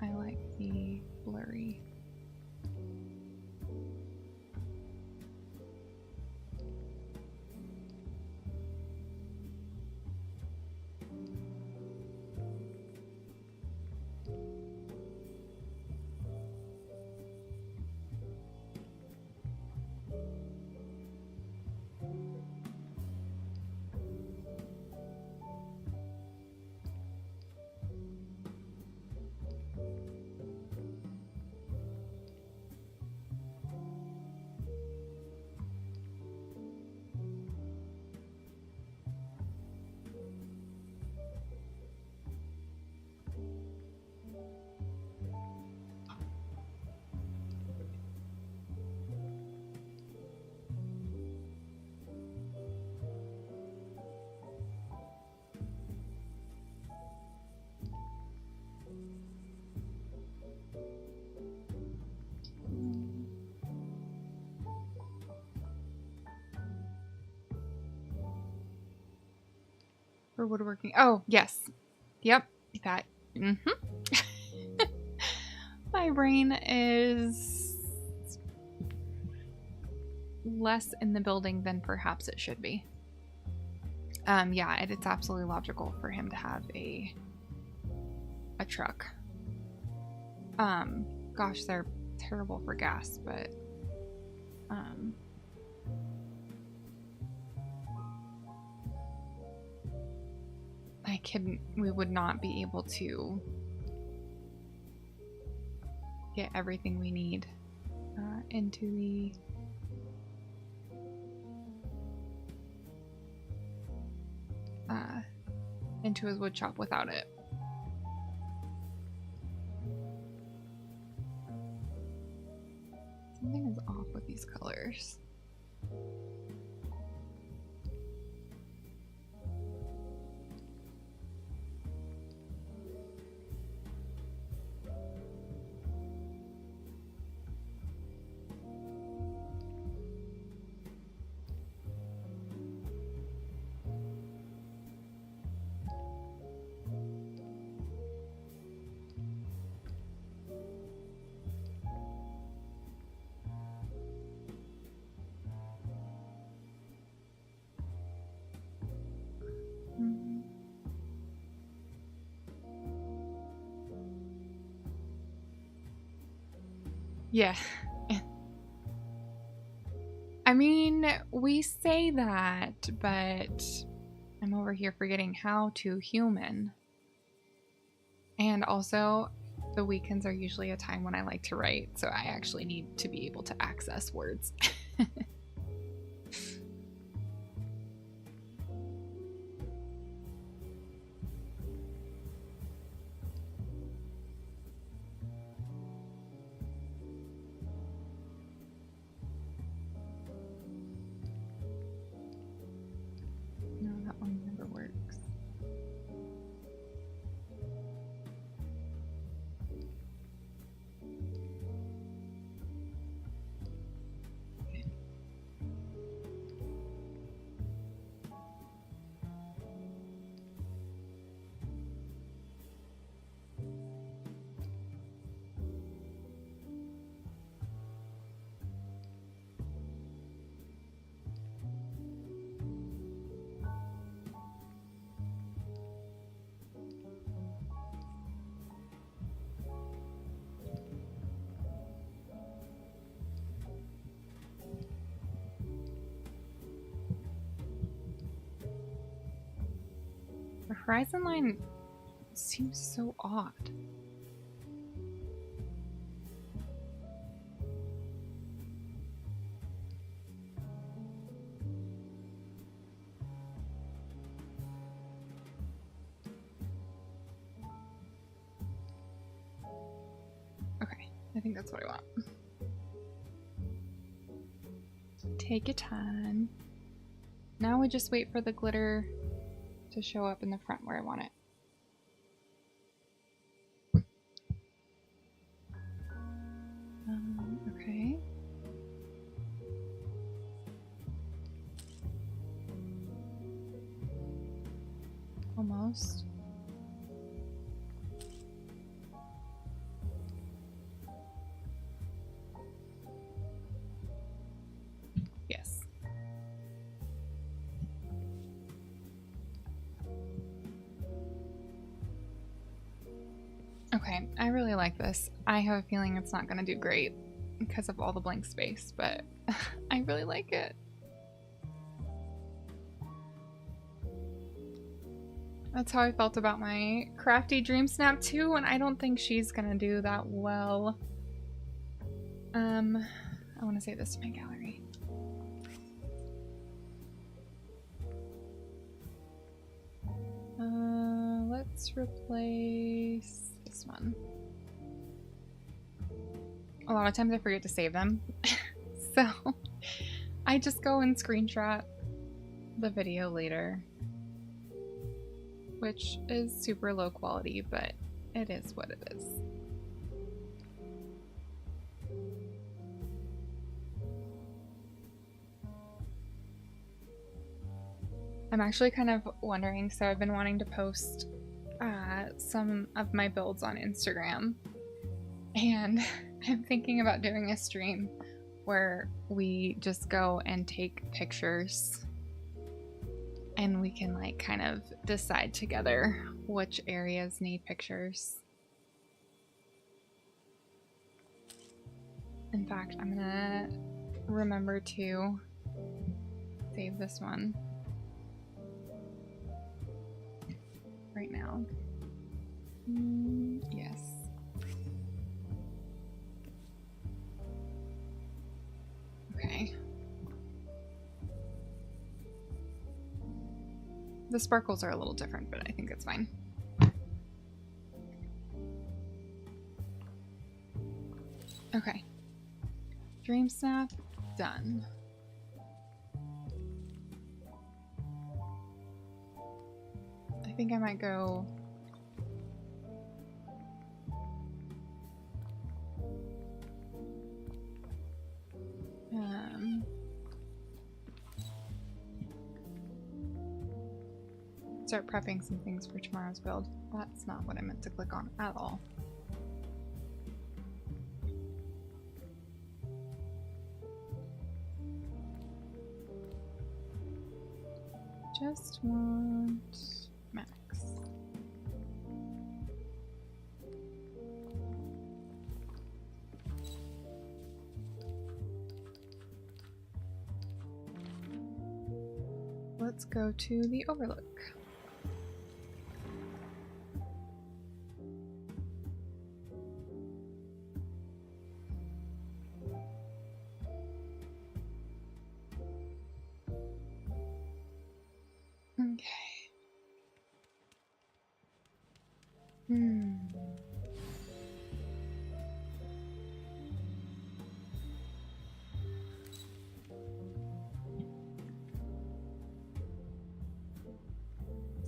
A: I like the blurry. For woodworking. Oh, yes. Yep. That. My brain is less in the building than perhaps it should be. Yeah, it's absolutely logical for him to have a truck. Gosh, they're terrible for gas, but we would not be able to get everything we need into the into his wood shop without it. Something is off with these colors. Yeah. I mean, we say that, but I'm over here forgetting how to human. And also, the weekends are usually a time when I like to write, so I actually need to be able to access words. No, that one never works. The horizon line seems so odd. Okay, I think that's what I want. Take your time. Now we just wait for the glitter to show up in the front where I want it. Okay. Almost. Yes. Okay, I really like this. I have a feeling it's not going to do great because of all the blank space, but I really like it. That's how I felt about my crafty dream snap too, and I don't think she's going to do that well. I want to save this to my gallery. Let's replace this one. A lot of times I forget to save them, so I just go and screenshot the video later, which is super low quality, but it is what it is. I'm actually kind of wondering, so I've been wanting to post some of my builds on Instagram, and I'm thinking about doing a stream where we just go and take pictures and we can like kind of decide together which areas need pictures. In fact, I'm gonna remember to save this one right now. Yes. Okay. The sparkles are a little different, but I think it's fine. Okay. DreamSnap, done. I think I might go... start prepping some things for tomorrow's build. That's not what I meant to click on at all. Just want max. Let's go to the overlook.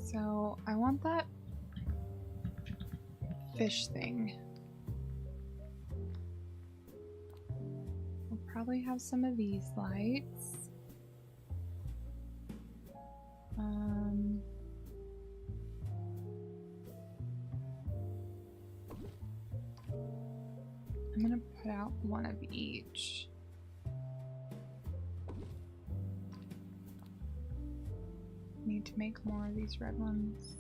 A: So I want that fish thing. We'll probably have some of these lights. I'm gonna put out one of each. Need to make more of these red ones.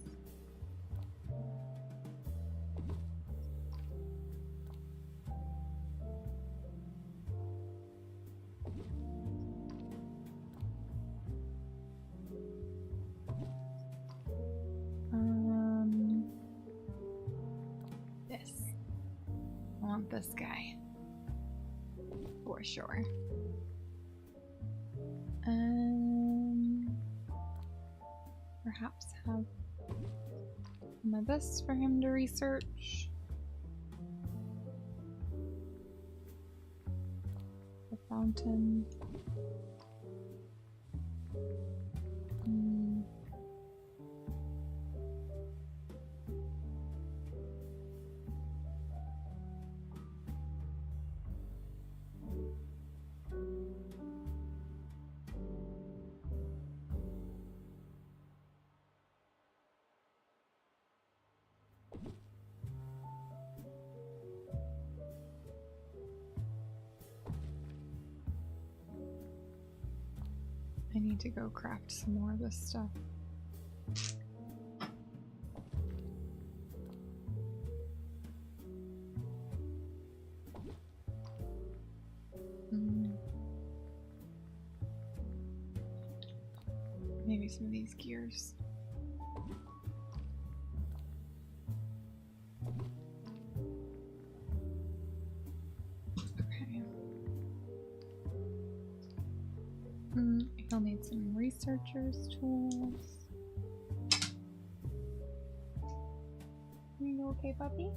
A: This guy for sure. Perhaps have some of this for him to research. The fountain. I need to go craft some more of this stuff. Maybe some of these gears. I'll need some researcher's tools. Are you okay, puppy?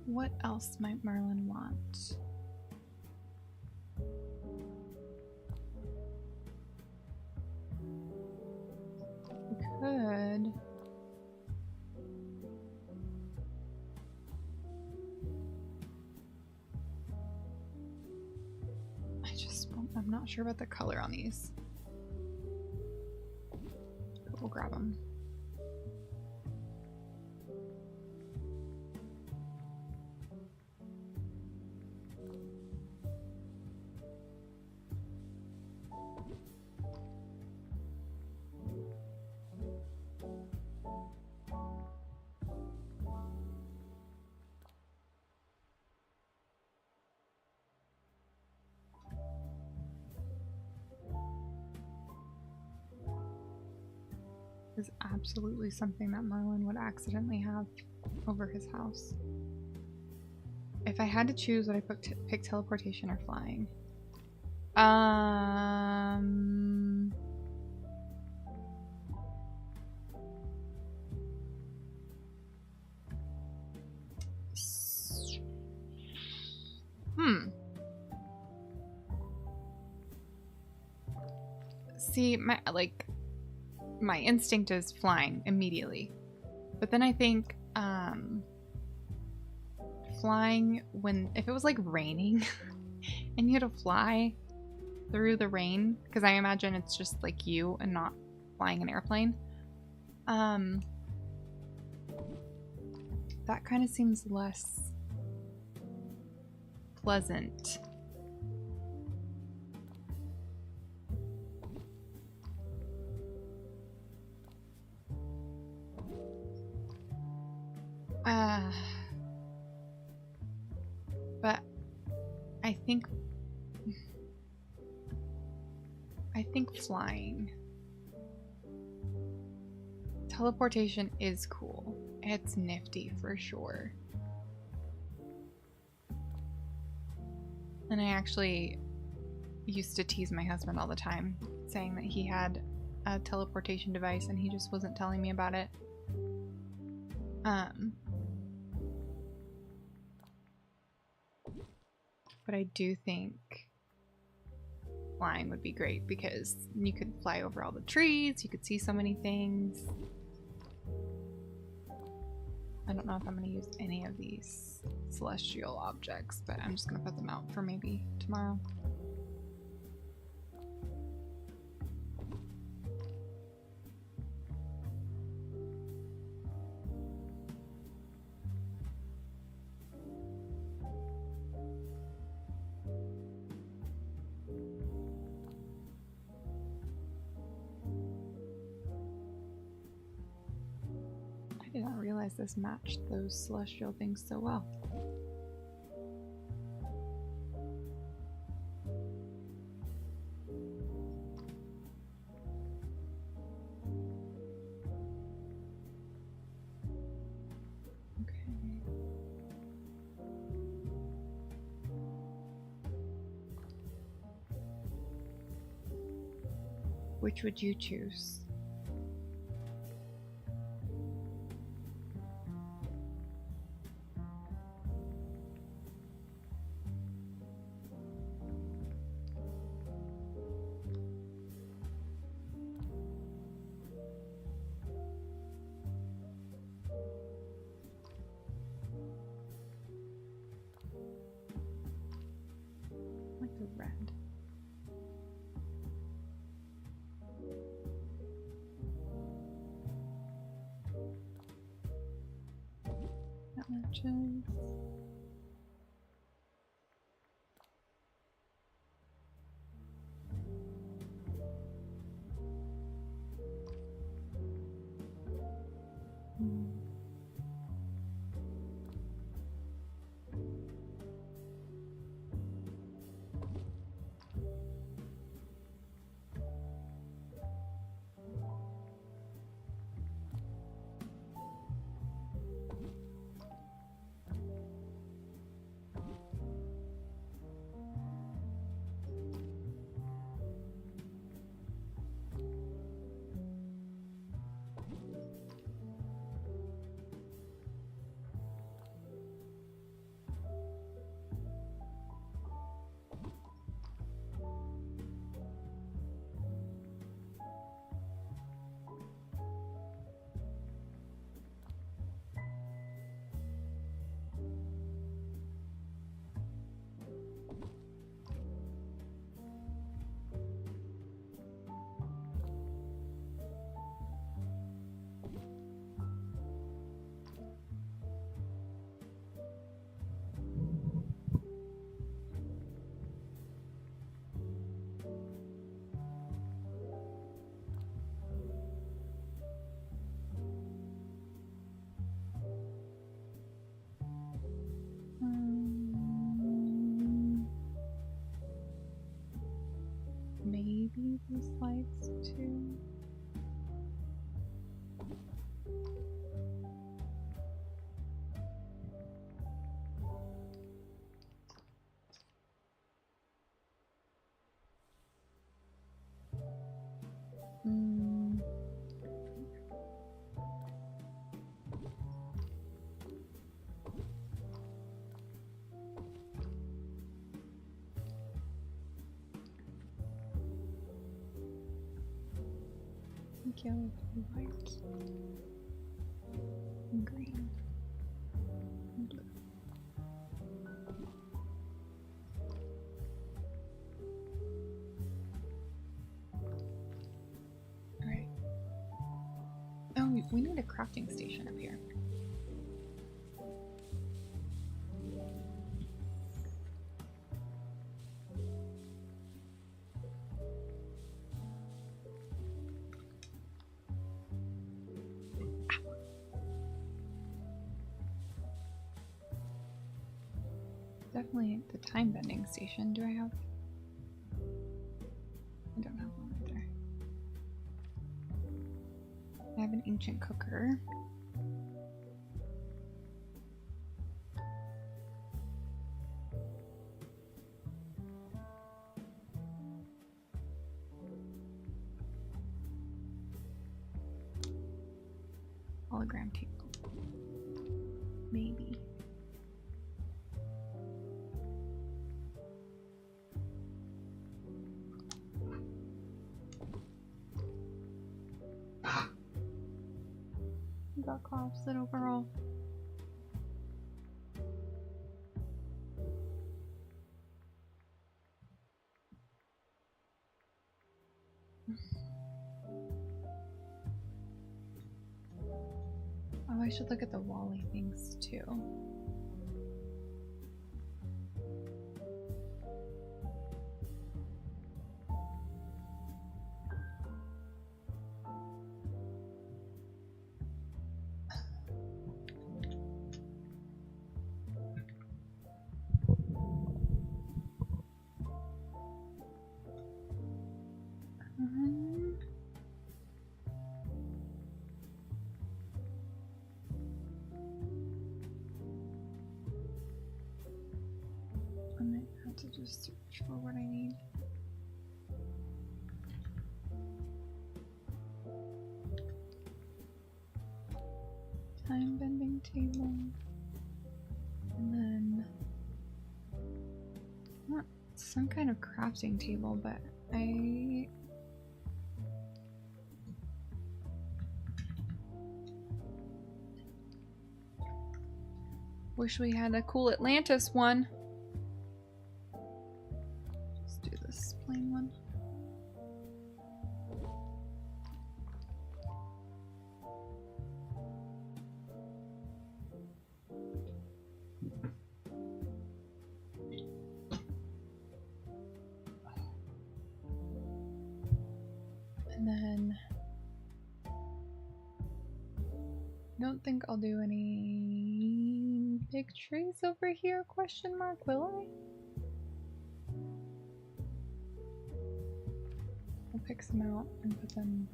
A: What else might Merlin want? We could... I'm not sure about the color on these. But we'll grab them. Is absolutely something that Merlin would accidentally have over his house. If I had to choose, would I pick teleportation or flying? Um, See, my instinct is flying immediately. But then I think flying if it was like raining and you had to fly through the rain, because I imagine it's just like you and not flying an airplane. That kind of seems less pleasant. But I think flying. Teleportation is cool. It's nifty for sure. And I actually used to tease my husband all the time, saying that he had a teleportation device and he just wasn't telling me about it. But I do think flying would be great because you could fly over all the trees, you could see so many things. I don't know if I'm going to use any of these celestial objects, but I'm just going to put them out for maybe tomorrow. I did not realize this matched those celestial things so well. Okay. Which would you choose? Like the red. That matches. yellow, blue, white, and green, and blue. Alright. Oh, we need a crafting station up here. Definitely the time bending station. Do I have? I don't have one either. I have an ancient cooker. Hologram table. Maybe. Got coughs and overall. Oh, I should look at the Wally things too. I might have to just search for what I need. Time bending table. And then not some kind of crafting table, but I wish we had a cool Atlantis one. Let's do this plain one. And then I don't think I'll do any big trees over here, question mark, will I? I'll pick some out and put them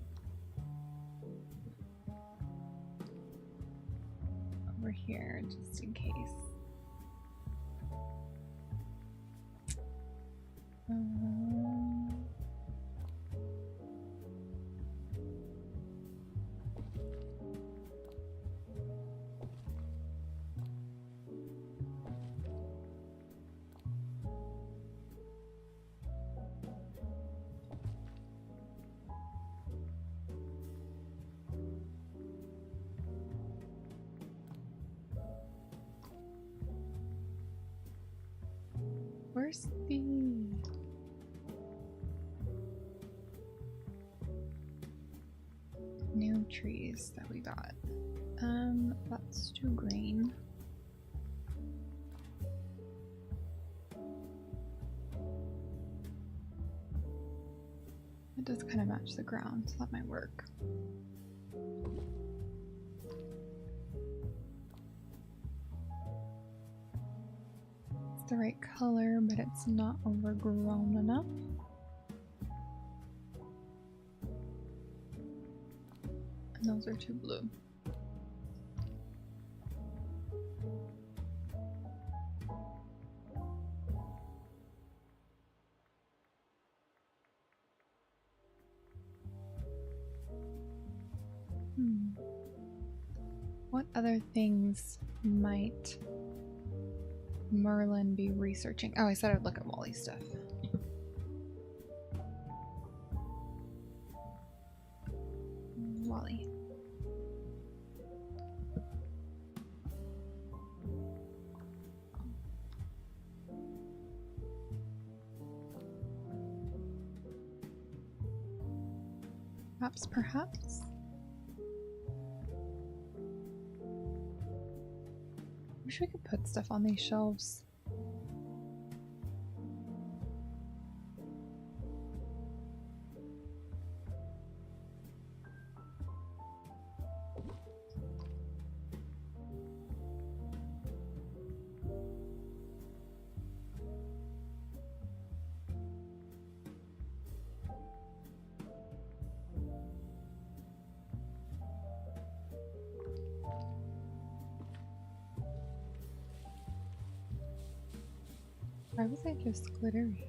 A: over here just in case. Where's the new trees that we got? That's too green. It does kind of match the ground, so that might work. The right color, but it's not overgrown enough. And those are too blue. What other things might Merlin be researching? Oh, I said I'd look at Wally stuff. Wally. Perhaps. Wish we could put stuff on these shelves. Why was I just glittery?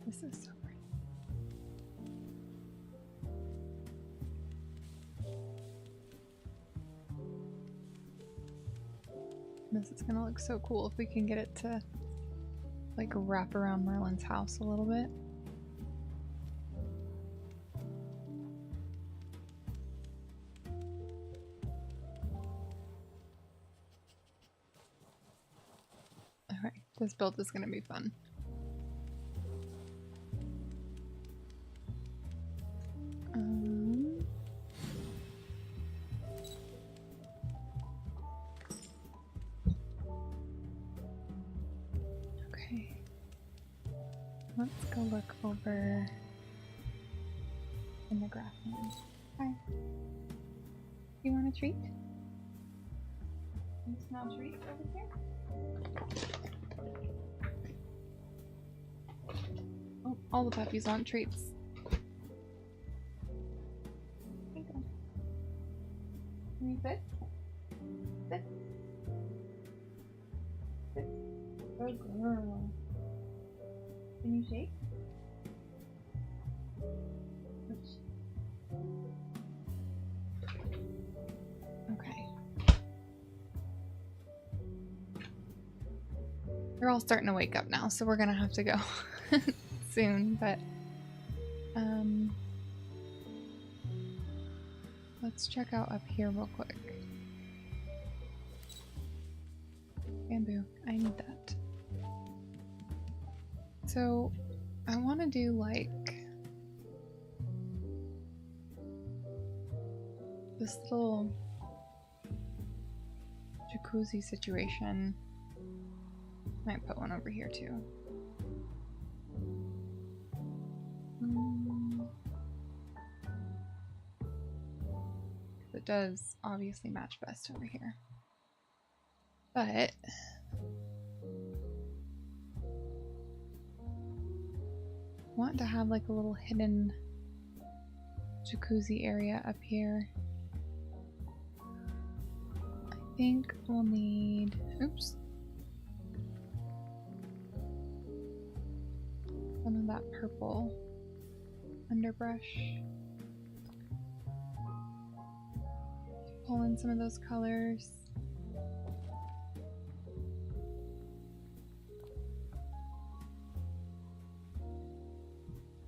A: This is so pretty. This is gonna look so cool if we can get it to like wrap around Merlin's house a little bit. This build is going to be fun. Okay. Let's go look over in the grassland. Hi. You want a treat? You smell treats over here? Oh, all the puppies want treats. Can you sit? Sit. Sit. Good girl. Can you shake? Okay. They're all starting to wake up now, so we're gonna have to go soon, but let's check out up here real quick. Bamboo, I need that. So I want to do like this little jacuzzi situation. Might put one over here too. It does obviously match best over here. But I want to have like a little hidden jacuzzi area up here. I think we'll need, oops, some of that purple underbrush. Pull in some of those colors.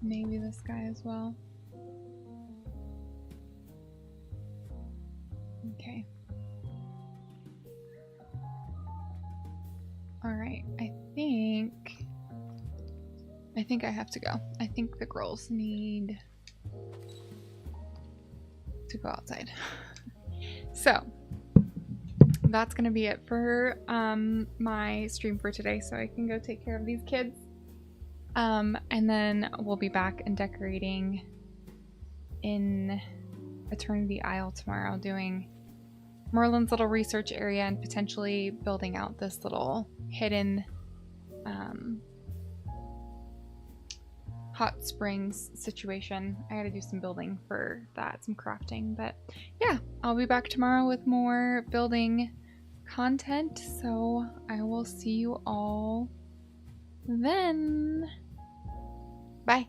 A: Maybe this guy as well. Okay. Alright, I think I have to go. I think the girls need to go outside. So that's gonna be it for my stream for today, so I can go take care of these kids. And then we'll be back and decorating in Eternity Isle tomorrow, doing Merlin's little research area and potentially building out this little hidden hot springs situation. I gotta do some building for that, some crafting, but yeah, I'll be back tomorrow with more building content, so I will see you all then. Bye.